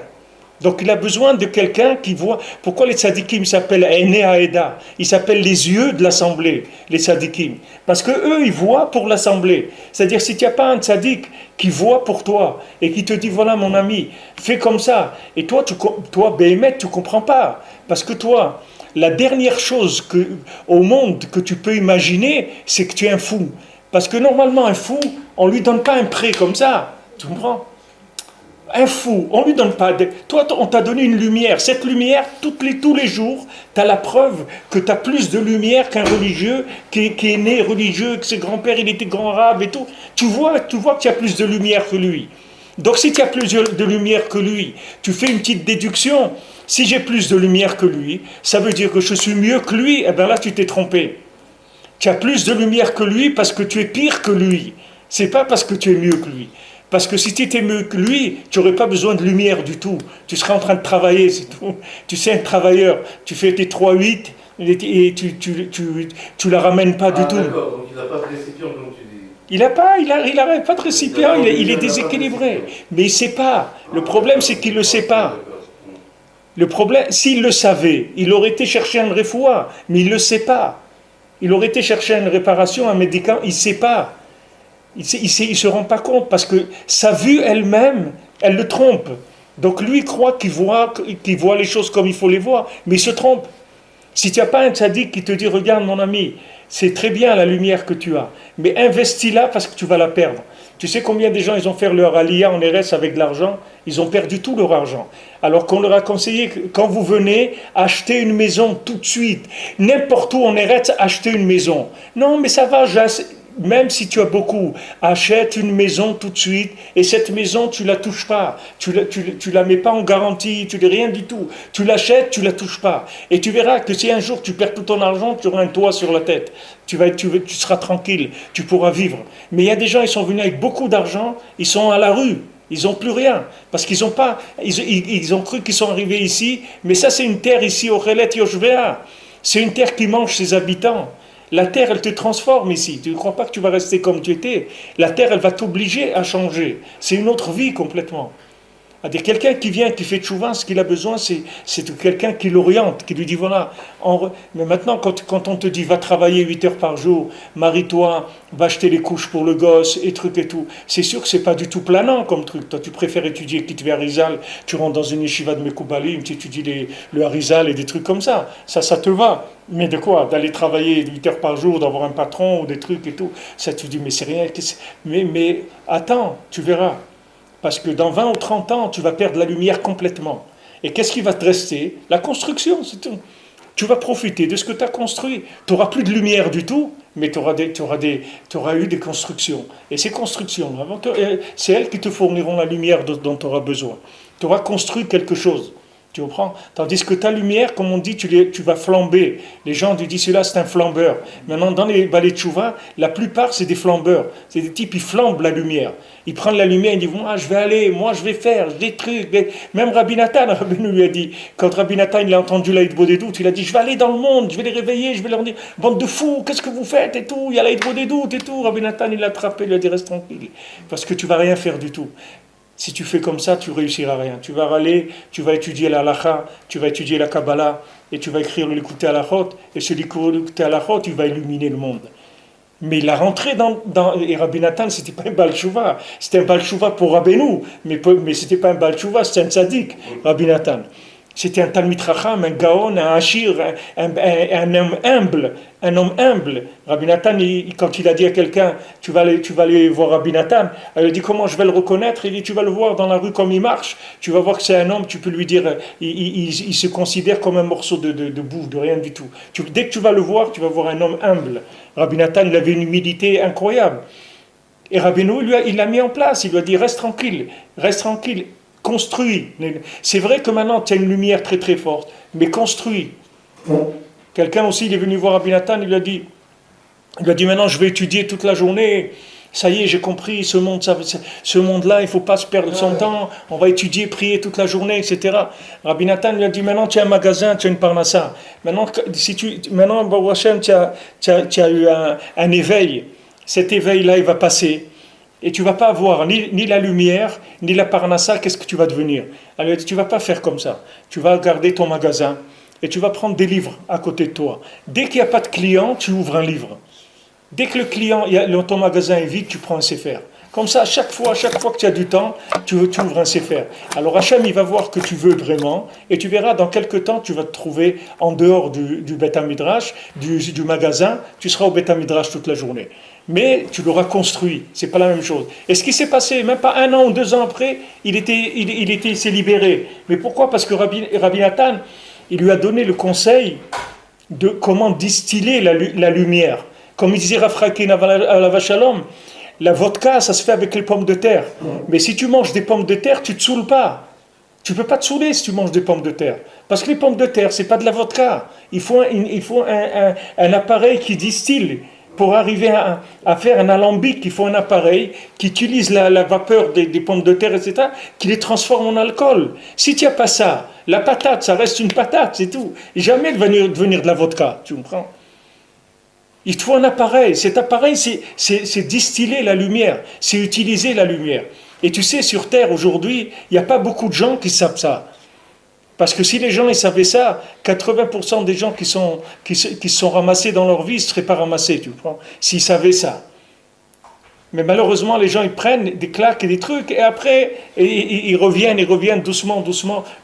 Donc il a besoin de quelqu'un qui voit. Pourquoi les tzadikim s'appellent Ene Haeda? Ils s'appellent les yeux de l'assemblée, les tzadikim. Parce qu'eux, ils voient pour l'assemblée. C'est-à-dire, si tu n'as pas un tzadik qui voit pour toi et qui te dit, voilà mon ami, fais comme ça. Et toi, Béhémet, tu ne comprends pas. Parce que toi, la dernière chose au monde que tu peux imaginer, c'est que tu es un fou. Parce que normalement, un fou, on ne lui donne pas un prêt comme ça. Tu comprends? Un fou, on ne lui donne pas... Toi, on t'a donné une lumière. Cette lumière, tous les jours, tu as la preuve que tu as plus de lumière qu'un religieux qui est né religieux, que ses grands-pères, il était grand arabe et tout. Tu vois que tu as plus de lumière que lui. Donc si tu as plus de lumière que lui, tu fais une petite déduction. Si j'ai plus de lumière que lui, ça veut dire que je suis mieux que lui. Eh bien là, tu t'es trompé. Tu as plus de lumière que lui parce que tu es pire que lui. C'est pas parce que tu es mieux que lui. Parce que si tu étais mieux que lui, tu n'aurais pas besoin de lumière du tout. Tu serais en train de travailler, c'est tout. Tu sais, un travailleur, tu fais tes 3-8 et tu la ramènes pas du tout. D'accord, donc il n'a pas de récipient comme tu dis. Il n'a pas de récipient, il est déséquilibré. Mais il ne sait pas. Le problème, c'est qu'il ne le sait pas. Le problème, s'il le savait, il aurait été chercher un refoua, mais il ne le sait pas. Il aurait été chercher une réparation, un médicament, il ne sait pas. Il ne se rend pas compte parce que sa vue elle-même, elle le trompe. Donc lui croit qu'il voit les choses comme il faut les voir, mais il se trompe. Si tu n'as pas un tzaddik qui te dit, regarde mon ami, c'est très bien la lumière que tu as, mais investis-la parce que tu vas la perdre. Tu sais combien de gens ils ont fait leur aliyah en Eretz avec de l'argent? Ils ont perdu tout leur argent. Alors qu'on leur a conseillé que quand vous venez, achetez une maison tout de suite. N'importe où en Eretz, achetez une maison. Non, mais ça va, même si tu as beaucoup, achète une maison tout de suite et cette maison, tu la touches pas. Tu la mets pas en garantie, tu n'as rien du tout. Tu l'achètes, tu la touches pas. Et tu verras que si un jour tu perds tout ton argent, tu auras un toit sur la tête. Tu seras tranquille, tu pourras vivre. Mais il y a des gens, ils sont venus avec beaucoup d'argent, ils sont à la rue. Ils n'ont plus rien, parce qu'ils ont pas, ils ont cru qu'ils sont arrivés ici, mais ça c'est une terre ici au Chelet Yoshvea. C'est une terre qui mange ses habitants. La terre, elle te transforme ici. Tu ne crois pas que tu vas rester comme tu étais. La terre, elle va t'obliger à changer. C'est une autre vie complètement. C'est-à-dire quelqu'un qui vient, qui fait tchouva, ce qu'il a besoin, c'est quelqu'un qui l'oriente, qui lui dit voilà. Mais maintenant, quand on te dit va travailler 8 heures par jour, marie-toi, va acheter les couches pour le gosse, et trucs et tout, c'est sûr que c'est pas du tout planant comme truc. Toi, tu préfères étudier Kitvé Harizal, tu rentres dans une yeshiva de Mekoubalim, tu étudies le Harizal et des trucs comme ça. Ça te va. Mais de quoi? D'aller travailler 8 heures par jour, d'avoir un patron ou des trucs et tout. Ça, tu dis, mais c'est rien. Mais attends, tu verras. Parce que dans 20 ou 30 ans, tu vas perdre la lumière complètement. Et qu'est-ce qui va te rester? La construction, c'est tout. Tu vas profiter de ce que tu as construit. Tu n'auras plus de lumière du tout, mais tu auras eu des constructions. Et ces constructions, c'est elles qui te fourniront la lumière dont tu auras besoin. Tu auras construit quelque chose. Tu comprends? Tandis que ta lumière, comme on dit, tu vas flamber. Les gens te disent, celui-là, c'est un flambeur. Maintenant, dans les balais de Tchouva, la plupart, c'est des flambeurs. C'est des types, ils flambent la lumière. Ils prennent la lumière, ils disent, moi, je vais aller, moi, je vais faire des trucs. Même Rabbi Nathan, lui a dit, quand Rabbi Nathan, il a entendu l'Aïd Bodédout, il a dit, je vais aller dans le monde, je vais les réveiller, je vais leur dire, bande de fous, qu'est-ce que vous faites et tout, il y a l'Aïd Bodédout et tout. Rabbi Nathan, il l'a attrapé, il lui a dit, reste tranquille. Parce que tu vas rien faire du tout. Si tu fais comme ça, tu réussiras rien. Tu vas râler, tu vas étudier la halakha, tu vas étudier la Kabbalah, et tu vas écrire le Likutei Halachot, et ce Likutei Halachot, il va illuminer le monde. Mais il a rentré et Rabbi Nathan, c'était pas un Baal Tshuva, c'était un Baal Tshuva pour Rabbeinu, mais c'était pas un Baal Tshuva, c'était un tzaddik, Rabbi Nathan. C'était un Talmid Chacham, un Gaon, un Hachir, un homme humble, Rabbi Nathan, quand il a dit à quelqu'un, tu vas aller voir Rabbi Nathan, il a dit, comment je vais le reconnaître? Il dit, tu vas le voir dans la rue comme il marche, tu vas voir que c'est un homme, tu peux lui dire, il se considère comme un morceau de boue, de rien du tout. Dès que tu vas le voir, tu vas voir un homme humble. Rabbi Nathan, il avait une humilité incroyable. Et Rabbeinu, il l'a mis en place, il lui a dit, reste tranquille, construis. C'est vrai que maintenant tu as une lumière très très forte, mais construis. Quelqu'un aussi, il est venu voir Rabbi Nathan, il lui a dit maintenant je vais étudier toute la journée, ça y est, j'ai compris, ce monde-là, il ne faut pas se perdre son temps, on va étudier, prier toute la journée, etc. Rabbi Nathan lui a dit, maintenant tu as un magasin, tu as une parnassa. Maintenant, Baruch Hashem, tu as eu un éveil. Cet éveil-là, il va passer. Et tu ne vas pas avoir ni la lumière, ni la parnassa, qu'est-ce que tu vas devenir? Alors, tu ne vas pas faire comme ça. Tu vas garder ton magasin et tu vas prendre des livres à côté de toi. Dès qu'il n'y a pas de client, tu ouvres un livre. Dès que le client, ton magasin est vide, tu prends un sefer. Comme ça, chaque fois que tu as du temps, tu ouvres un sefer. Alors Hachem, il va voir que tu veux vraiment, et tu verras, dans quelques temps, tu vas te trouver en dehors du Beth Midrash, du magasin, tu seras au Beth Midrash toute la journée. Mais tu l'auras construit, c'est pas la même chose. Et ce qui s'est passé, même pas 1 an ou 2 ans après, il s'est libéré. Mais pourquoi? Parce que Rabbi Nathan, il lui a donné le conseil de comment distiller la lumière. Comme il disait Rav Chakin Alav Shalom, la vodka, ça se fait avec les pommes de terre. Mais si tu manges des pommes de terre, tu ne te saoules pas. Tu ne peux pas te saouler si tu manges des pommes de terre. Parce que les pommes de terre, ce n'est pas de la vodka. Il faut un appareil qui distille. Pour arriver à faire un alambic, il faut un appareil qui utilise la vapeur des pommes de terre, etc., qui les transforme en alcool. Si tu n'as pas ça, la patate, ça reste une patate, c'est tout. Et jamais elle va devenir de la vodka, tu comprends? Il te faut un appareil. Cet appareil, c'est distiller la lumière, c'est utiliser la lumière. Et tu sais, sur Terre, aujourd'hui, il n'y a pas beaucoup de gens qui savent ça. Parce que si les gens ils savaient ça, 80% des gens qui sont ramassés dans leur vie ne seraient pas ramassés, tu comprends? S'ils savaient ça. Mais malheureusement, les gens ils prennent des claques et des trucs, et après, ils reviennent doucement,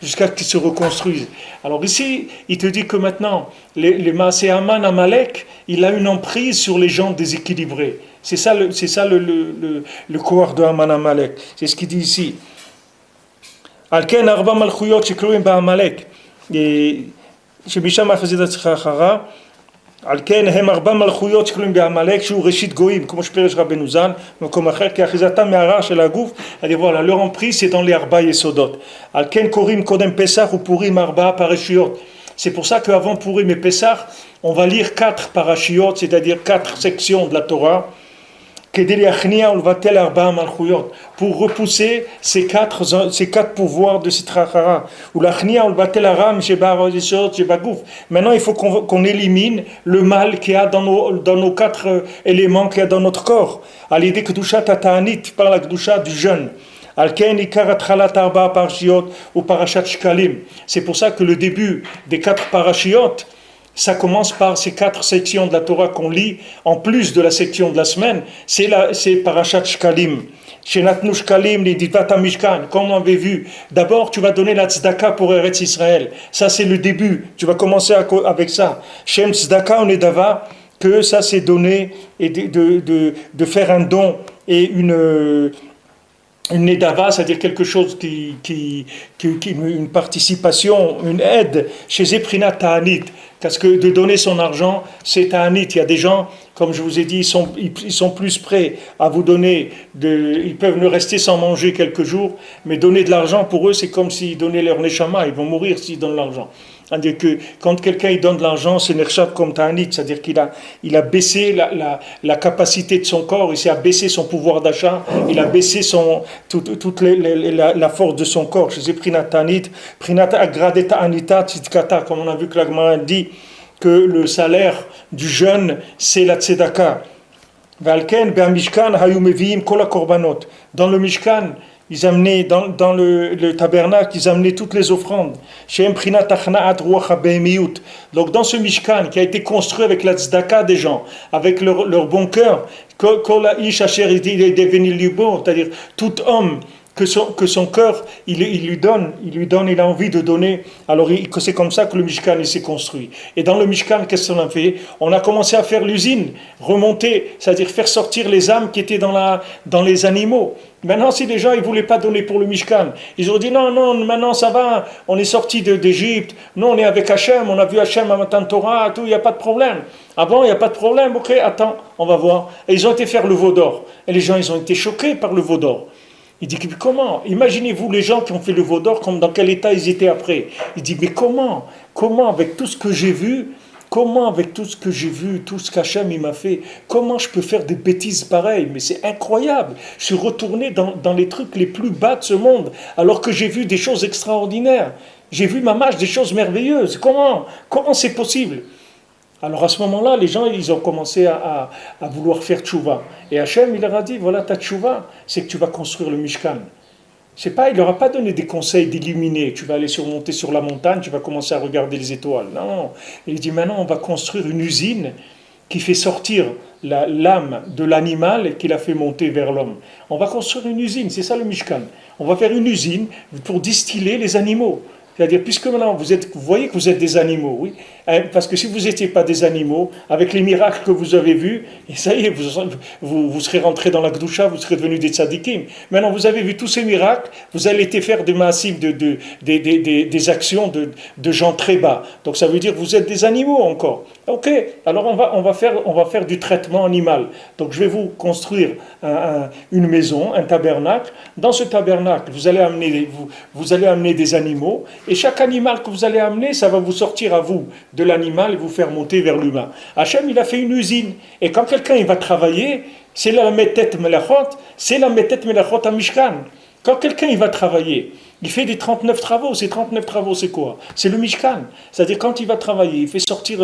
jusqu'à ce qu'ils se reconstruisent. Alors ici, il te dit que maintenant, les Maaseh Aman Amalek, il a une emprise sur les gens déséquilibrés. C'est ça le coeur de Haman Amalek. C'est ce qu'il dit ici. Alken arba malchuyot shekluim ba'amalek. Et שבשם החזית הצחרה, על כן הם 4 מלכויות שקוראים בעמלק שהוא ראשית גויים, כמו שפירש רבנו ז"ל, במקום אחר, כי אחיזתם מהרע של הגוף, voilà, leur emprise c'est dans les 4 יסודות. על כן קוראים קודם פסח ופורים 4 פרשיות. C'est pour ça qu'avant Purim et Pessah, on va lire 4 parashiyot, c'est-à-dire 4 sections de la Torah, pour repousser ces 4 pouvoirs de Sitra Achara. Maintenant, il faut qu'on élimine le mal qu'il y a dans nos 4 éléments qu'il y a dans notre corps. À l'idée que Kedushat Ta'anit, par la Kedusha du jeûne. C'est pour ça que le début des 4 parashiyot, ça commence par ces 4 sections de la Torah qu'on lit, en plus de la section de la semaine, c'est Parashat Shkalim. Shenatnu Shkalim, les Divat Mishkan, comme on avait vu. D'abord, tu vas donner la tzedaka pour Eretz Israël. Ça, c'est le début. Tu vas commencer avec ça. Shem tzedaka on est d'ava, que ça, c'est donner et de faire un don et une nedava, c'est-à-dire quelque chose qui une participation, une aide chez Eprinat Ta'anit, parce que de donner son argent, c'est Ta'anit. Il y a des gens, comme je vous ai dit, ils sont plus prêts à vous donner, ils peuvent ne rester sans manger quelques jours, mais donner de l'argent pour eux, c'est comme s'ils donnaient leur neshama, ils vont mourir s'ils donnent l'argent. C'est-à-dire que quand quelqu'un il donne de l'argent, c'est Nershab comme Ta'anit, c'est-à-dire qu'il a baissé la capacité de son corps, il s'est abaissé son pouvoir d'achat, il a baissé toute la force de son corps. Je sais Prinat Ta'anit, Prinat Agradet Ta'anita Tzidkata, comme on a vu que la Gemara dit que le salaire du jeûne, c'est la tzedaka. Valken be'amishkan hayu meviim kol hakorbanot. Dans le Mishkan, ils amenaient dans le tabernacle, ils amenaient toutes les offrandes. Donc dans ce Mishkan qui a été construit avec la tzedaka des gens, avec leur bon cœur, c'est-à-dire tout homme que son cœur, il lui donne, il a envie de donner. Alors c'est comme ça que le Mishkan il s'est construit. Et dans le Mishkan, qu'est-ce qu'on a fait? On a commencé à faire l'usine, remonter, c'est-à-dire faire sortir les âmes qui étaient dans les animaux. Maintenant, si les gens ne voulaient pas donner pour le Mishkan, ils ont dit non, maintenant ça va, on est sorti d'Égypte, nous on est avec Hachem, on a vu Hachem à Matan Torah, tout, il n'y a pas de problème. Ah bon, il n'y a pas de problème, ok, attends, on va voir. Et ils ont été faire le veau d'or. Et les gens, ils ont été choqués par le veau d'or. Il dit, comment? Imaginez-vous les gens qui ont fait le veau d'or, dans quel état ils étaient après. Il dit, mais comment avec tout ce que j'ai vu, tout ce qu'Hachem il m'a fait, comment je peux faire des bêtises pareilles? Mais c'est incroyable. Je suis retourné dans les trucs les plus bas de ce monde, alors que j'ai vu des choses extraordinaires. J'ai vu des choses merveilleuses. Comment c'est possible? Alors à ce moment-là, les gens, ils ont commencé à vouloir faire tchouva. Et Hachem, il leur a dit, voilà ta tchouva, c'est que tu vas construire le Mishkan. Il leur a pas donné des conseils d'illuminer. Tu vas aller monter sur la montagne, tu vas commencer à regarder les étoiles. Non. Il dit, maintenant, on va construire une usine qui fait sortir l'âme de l'animal qu'il a fait monter vers l'homme. On va construire une usine, c'est ça le Mishkan. On va faire une usine pour distiller les animaux. C'est-à-dire, puisque maintenant vous voyez que vous êtes des animaux, oui, parce que si vous n'étiez pas des animaux, avec les miracles que vous avez vus, et ça y est, vous serez rentrés dans la Gdusha, vous serez devenus des tzadikim. Maintenant, vous avez vu tous ces miracles, vous allez été faire des massifs, des actions de gens très bas. Donc ça veut dire que vous êtes des animaux encore. Ok, alors on va faire du traitement animal. Donc je vais vous construire une maison, un tabernacle. Dans ce tabernacle, vous allez amener des animaux. Et chaque animal que vous allez amener, ça va vous sortir à vous de l'animal et vous faire monter vers l'humain. Hachem, il a fait une usine. Et quand quelqu'un il va travailler, c'est la Metet Melachot à Mishkan. Quand quelqu'un il va travailler, il fait des 39 travaux. Ces 39 travaux, c'est quoi? C'est le Mishkan. C'est-à-dire quand il va travailler, il fait sortir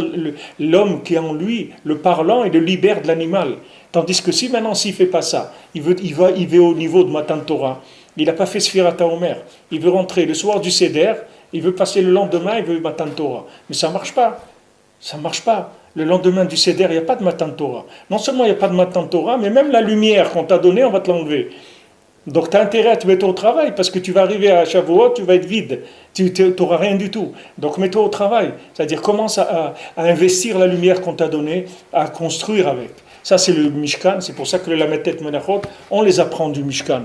l'homme qui est en lui, le parlant, et le libère de l'animal. Tandis que s'il ne fait pas ça, il va au niveau de Matan Torah. Il n'a pas fait Sfirat HaOmer. Il veut rentrer le soir du Seder, il veut passer le lendemain, il veut Matan Torah. Mais ça ne marche pas. Ça ne marche pas. Le lendemain du Seder, il n'y a pas de Matan Torah. Non seulement il n'y a pas de Matan Torah, mais même la lumière qu'on t'a donnée, on va te l'enlever. Donc tu as intérêt à te mettre au travail, parce que tu vas arriver à Shavuot, tu vas être vide. Tu n'auras rien du tout. Donc mets-toi au travail. C'est-à-dire commence à investir la lumière qu'on t'a donnée, à construire avec. Ça, c'est le Mishkan. C'est pour ça que le Lametet Menachot, on les apprend du Mishkan.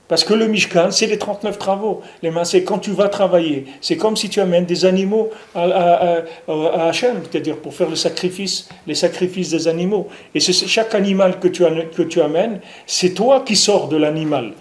Parce que le Mishkan, c'est les 39 travaux. Les mains, c'est quand tu vas travailler. C'est comme si tu amènes des animaux à Hachem, c'est-à-dire pour faire les sacrifices des animaux. Et c'est chaque animal que tu amènes, c'est toi qui sors de l'animal.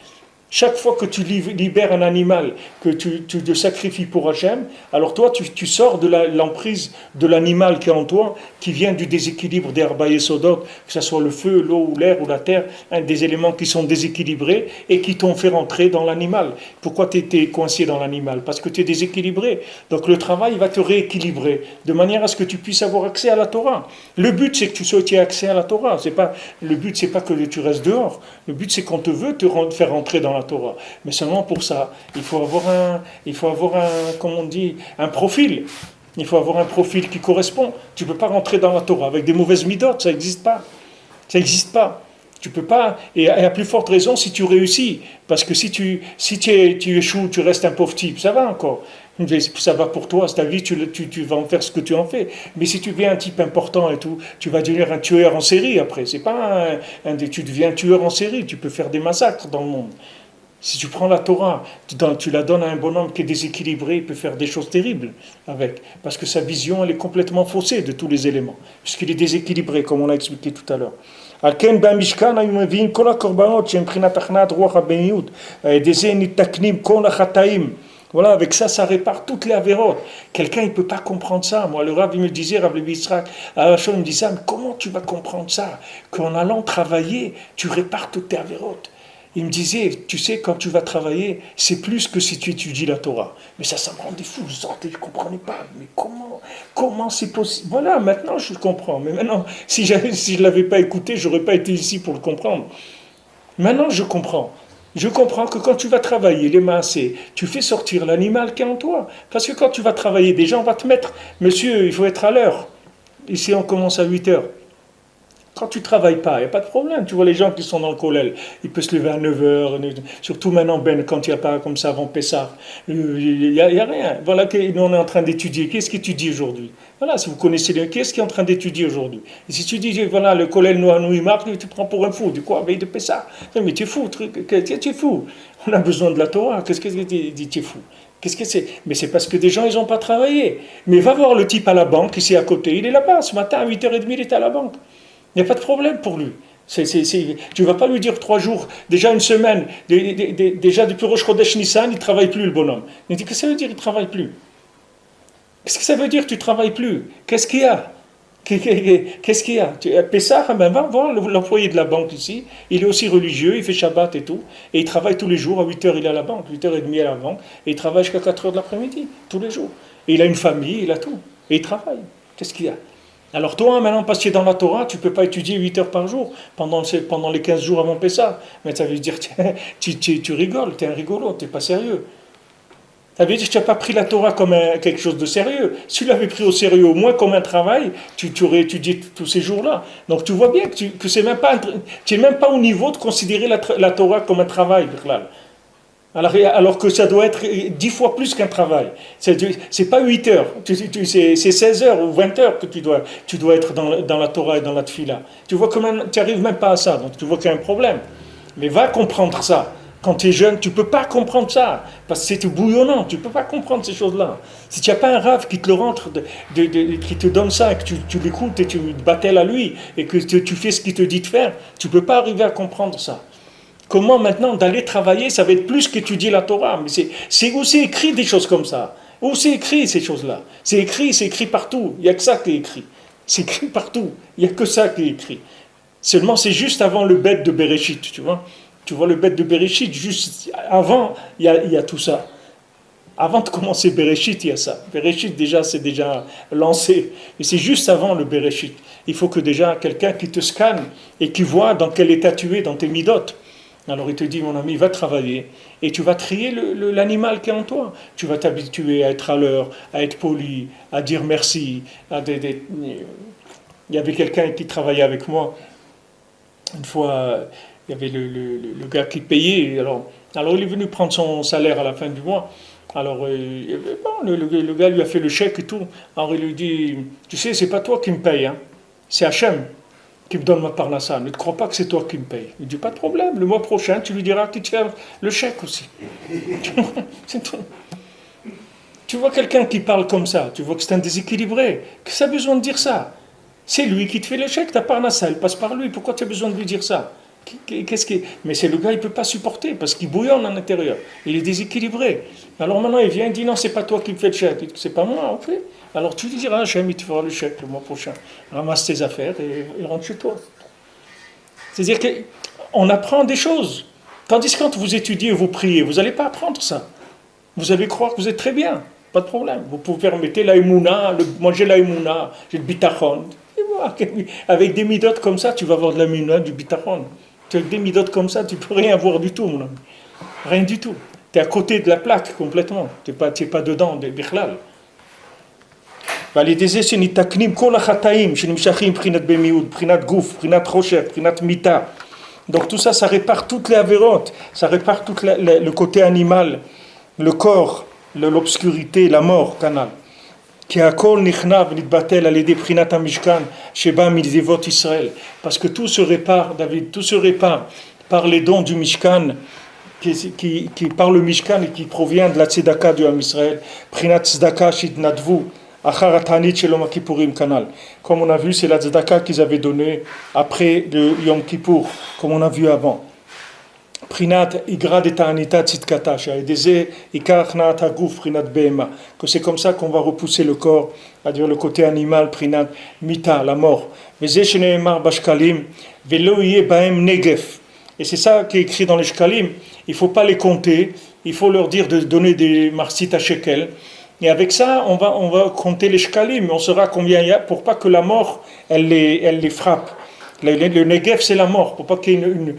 Chaque fois que tu libères un animal, que tu le sacrifies pour Hachem, alors toi, tu sors de l'emprise de l'animal qui est en toi, qui vient du déséquilibre des Arba Yesodot, que ce soit le feu, l'eau, ou l'air ou la terre, des éléments qui sont déséquilibrés et qui t'ont fait rentrer dans l'animal. Pourquoi tu étais coincé dans l'animal? Parce que tu es déséquilibré. Donc le travail va te rééquilibrer, de manière à ce que tu puisses avoir accès à la Torah. Le but, c'est que tu aies accès à la Torah. Le but, c'est pas que tu restes dehors. Le but, c'est qu'on te veut faire rentrer dans la Torah. Mais seulement pour ça, il faut avoir comment on dit, un profil. Il faut avoir un profil qui correspond. Tu ne peux pas rentrer dans la Torah avec des mauvaises midotes, ça n'existe pas. Ça n'existe pas. Tu peux pas, et à plus forte raison si tu réussis. Parce que si tu échoues, tu restes un pauvre type, ça va encore. Ça va pour toi, c'est ta vie, tu vas en faire ce que tu en fais. Mais si tu deviens un type important et tout, tu vas devenir un tueur en série après. C'est pas tu deviens un tueur en série, tu peux faire des massacres dans le monde. Si tu prends la Torah, tu la donnes à un bonhomme qui est déséquilibré, il peut faire des choses terribles avec. Parce que sa vision, elle est complètement faussée de tous les éléments. Puisqu'il est déséquilibré, comme on l'a expliqué tout à l'heure. Voilà, avec ça, ça répare toutes les avérotes. Quelqu'un, il ne peut pas comprendre ça. Moi, le Rav, il me disait, Rav Levi Yitzhak, il me dit ça, mais comment tu vas comprendre ça? Qu'en allant travailler, tu répares toutes tes avérotes. Il me disait, tu sais, quand tu vas travailler, c'est plus que si tu étudies la Torah. Mais ça me rendait fou, je sortais, je ne comprenais pas. Mais comment c'est possible? Voilà, maintenant je comprends. Mais maintenant, si je ne l'avais pas écouté, je n'aurais pas été ici pour le comprendre. Maintenant, je comprends. Je comprends que quand tu vas travailler, les maasés, tu fais sortir l'animal qui est en toi. Parce que quand tu vas travailler, déjà on va te mettre, monsieur, il faut être à l'heure. Ici, on commence à 8 heures. Quand tu ne travailles pas, il n'y a pas de problème. Tu vois les gens qui sont dans le kollel, ils peuvent se lever à 9 heures, surtout maintenant, quand il n'y a pas comme ça avant Pessah. Il n'y a rien. Voilà, nous on est en train d'étudier. Qu'est-ce qu'il étudie aujourd'hui? Voilà, si vous connaissez qu'est-ce qu'il est en train d'étudier aujourd'hui? Et si tu dis, voilà, le kollel nous il marque, tu te prends pour un fou. Du coup, veille de Pessah. Mais tu es fou, tu es fou. On a besoin de la Torah. Qu'est-ce que tu dis, tu es fou? Qu'est-ce que c'est? Mais c'est parce que des gens, ils n'ont pas travaillé. Mais va voir le type à la banque, ici à côté. Il est là-bas. Ce matin, à 8h30, il était à la banque. Il n'y a pas de problème pour lui. Tu ne vas pas lui dire 3 jours, déjà une semaine, déjà depuis Rosh Chodesh Nissan, il ne travaille plus le bonhomme. Il dit, qu'est-ce que ça veut dire il ne travaille plus? Qu'est-ce que ça veut dire tu ne travailles plus? Qu'est-ce qu'il y a? Qu'est-ce qu'il y a? Pessah, va voir l'employé de la banque ici, il est aussi religieux, il fait Shabbat et tout, et il travaille tous les jours, à 8h il est à la banque, 8h30 à la banque, et il travaille jusqu'à 4h de l'après-midi, tous les jours. Et il a une famille, il a tout, et il travaille. Qu'est-ce qu'il y a? Alors toi, maintenant, parce que tu es dans la Torah, tu ne peux pas étudier 8 heures par jour pendant les 15 jours avant Pessah. Mais ça veut dire tu rigoles, tu es un rigolo, tu n'es pas sérieux. Ça veut dire que tu n'as pas pris la Torah comme quelque chose de sérieux. Si tu l'avais pris au sérieux, au moins comme un travail, tu aurais étudié tous ces jours-là. Donc tu vois bien que tu n'es même pas au niveau de considérer la Torah comme un travail. Alors que ça doit être 10 fois plus qu'un travail. C'est pas 8 heures, c'est 16 heures ou 20 heures que tu dois être dans la Torah et dans la Tfila. Tu vois comment tu n'arrives même pas à ça, donc tu vois qu'il y a un problème. Mais va comprendre ça. Quand tu es jeune, tu ne peux pas comprendre ça, parce que c'est bouillonnant, tu ne peux pas comprendre ces choses-là. Si tu n'as pas un rave qui te le rentre, qui te donne ça, et que tu l'écoutes et tu battelles à lui, et que tu fais ce qu'il te dit de faire, tu ne peux pas arriver à comprendre ça. Comment maintenant d'aller travailler, ça va être plus qu'étudier la Torah. Mais c'est où c'est écrit des choses comme ça. Où c'est écrit ces choses-là? C'est écrit partout. Il n'y a que ça qui est écrit. C'est écrit partout. Il n'y a que ça qui est écrit. Seulement c'est juste avant le bête de Bereshit, tu vois. Tu vois le bête de Bereshit, juste avant, il y a tout ça. Avant de commencer Bereshit, il y a ça. Bereshit, déjà, c'est déjà lancé. Et c'est juste avant le Bereshit. Il faut que déjà quelqu'un qui te scanne et qui voit dans quel état tu es dans tes midotes. Alors il te dit, mon ami, va travailler et tu vas trier l'animal qui est en toi. Tu vas t'habituer à être à l'heure, à être poli, à dire merci. Il y avait quelqu'un qui travaillait avec moi. Une fois, il y avait le gars qui payait. Alors il est venu prendre son salaire à la fin du mois. Alors le gars lui a fait le chèque et tout. Alors il lui dit, tu sais, c'est pas toi qui me paye, hein, c'est Hachem. qui me donne ma parnassa. Ne te crois pas que c'est toi qui me paye. Il dit, pas de problème, le mois prochain, tu lui diras que tu as le chèque aussi. C'est tout. Tu vois quelqu'un qui parle comme ça, tu vois que c'est un déséquilibré, que ça a besoin de dire ça. C'est lui qui te fait le chèque, ta parnassa, elle passe par lui, pourquoi tu as besoin de lui dire ça? Mais c'est le gars, il ne peut pas supporter, parce qu'il bouillonne à l'intérieur, il est déséquilibré. Alors maintenant, il vient, il dit, non, c'est pas toi qui me fais le chèque, il dit, c'est pas moi, ok. Alors tu lui diras, Hachem, il te fera le chèque le mois prochain. Ramasse tes affaires et rentre chez toi. C'est-à-dire qu'on apprend des choses. Tandis que quand vous étudiez, vous priez, vous n'allez pas apprendre ça. Vous allez croire que vous êtes très bien, pas de problème. Vous pouvez permettre l'aïmouna, manger l'aïmouna, j'ai le bitachon. Et voilà, avec des midotes comme ça, tu vas avoir de l'aïmouna, du bitachon. Avec des midotes comme ça, tu ne peux rien avoir du tout, mon ami. Rien du tout. Tu es à côté de la plaque complètement. Tu n'es pas dedans, des bichlal. ועל ידי זה שנתקנים כל החטאים שנמשכים מבחינת במיעוט, מבחינת גוף, מבחינת חושך, מבחינת מיתה. Donc tout ça, ça répare toutes les avérotes, ça répare tout le côté animal, le corps, l'obscurité, la mort, canal. כי הכל נכנע ונתבטל על ידי בחינת המשכן שבא מנדבות ישראל. Parce que tout se répare, David, tout se répare par les dons du Mishkan, qui par le Mishkan et qui provient de la tzedaka du Ham Israël, בחינת tzedaka שהתנדבו. Comme on a vu, c'est la tzedaka qu'ils avaient donnée après le Yom Kippour, comme on a vu avant. Que c'est comme ça qu'on va repousser le corps, c'est-à-dire le côté animal, prinat mita, la mort. Et c'est ça qui est écrit dans les shkalim. Il ne faut pas les compter, il faut leur dire de donner des marsit à shekel. Et avec ça, on va compter les shkalim, mais on saura combien il y a pour pas que la mort, elle les frappe. Le Negev, c'est la mort, pour pas qu'il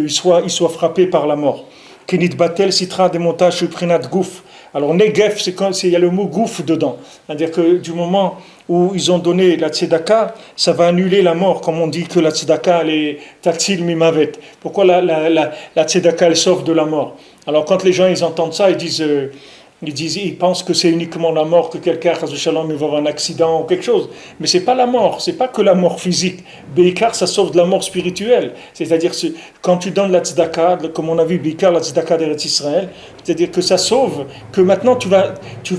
soit frappé par la mort. Kinit batel sitra demontage prinat gouf. Alors Negev, il y a le mot gouf dedans. C'est-à-dire que du moment où ils ont donné la tzedaka, ça va annuler la mort, comme on dit que la tzedaka, elle est tatil mimavet. Pourquoi la tzedaka, elle sauve de la mort? Alors quand les gens, ils entendent ça, ils pensent que c'est uniquement la mort, que quelqu'un, il va avoir un accident ou quelque chose. Mais c'est pas la mort, c'est pas que la mort physique. Beikar, ça sauve de la mort spirituelle. C'est-à-dire que quand tu donnes la tzedaka, comme on a vu, Beikar, la tzedaka d'Eretz Israël, c'est-à-dire que ça sauve, que maintenant tu vas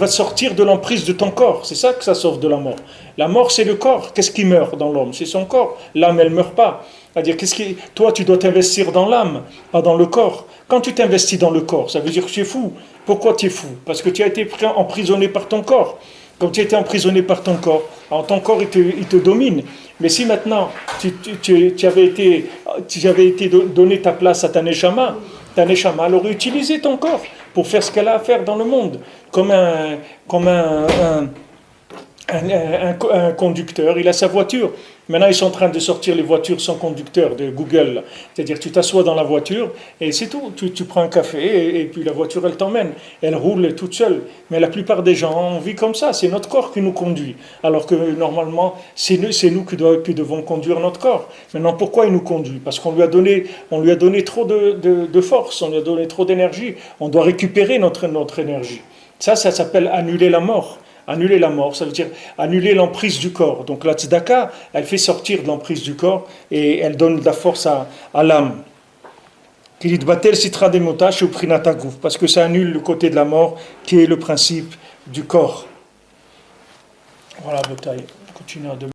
sortir de l'emprise de ton corps. C'est ça que ça sauve de la mort. La mort, c'est le corps. Qu'est-ce qui meurt dans l'homme? C'est son corps. L'âme, elle ne meurt pas. C'est-à-dire, toi, tu dois t'investir dans l'âme, pas dans le corps. Quand tu t'investis dans le corps, ça veut dire que tu es fou. Pourquoi tu es fou? Parce que tu as été emprisonné par ton corps. Comme tu as été emprisonné par ton corps, alors ton corps, il te domine. Mais si maintenant, tu avais été donné ta place à ta neshama elle aurait utilisé ton corps pour faire ce qu'elle a à faire dans le monde. Comme un conducteur, il a sa voiture. Maintenant, ils sont en train de sortir les voitures sans conducteur de Google. Là. C'est-à-dire que tu t'assois dans la voiture et c'est tout. Tu prends un café et puis la voiture, elle t'emmène. Elle roule toute seule. Mais la plupart des gens, on vit comme ça. C'est notre corps qui nous conduit. Alors que normalement, c'est nous qui devons conduire notre corps. Maintenant, pourquoi il nous conduit? Parce qu'on lui a donné trop de force, on lui a donné trop d'énergie. On doit récupérer notre énergie. Ça s'appelle annuler la mort. Annuler la mort, ça veut dire annuler l'emprise du corps. Donc la tzedaka, elle fait sortir de l'emprise du corps et elle donne de la force à l'âme. Parce que ça annule le côté de la mort qui est le principe du corps. Voilà, Botaï. Continuons demain.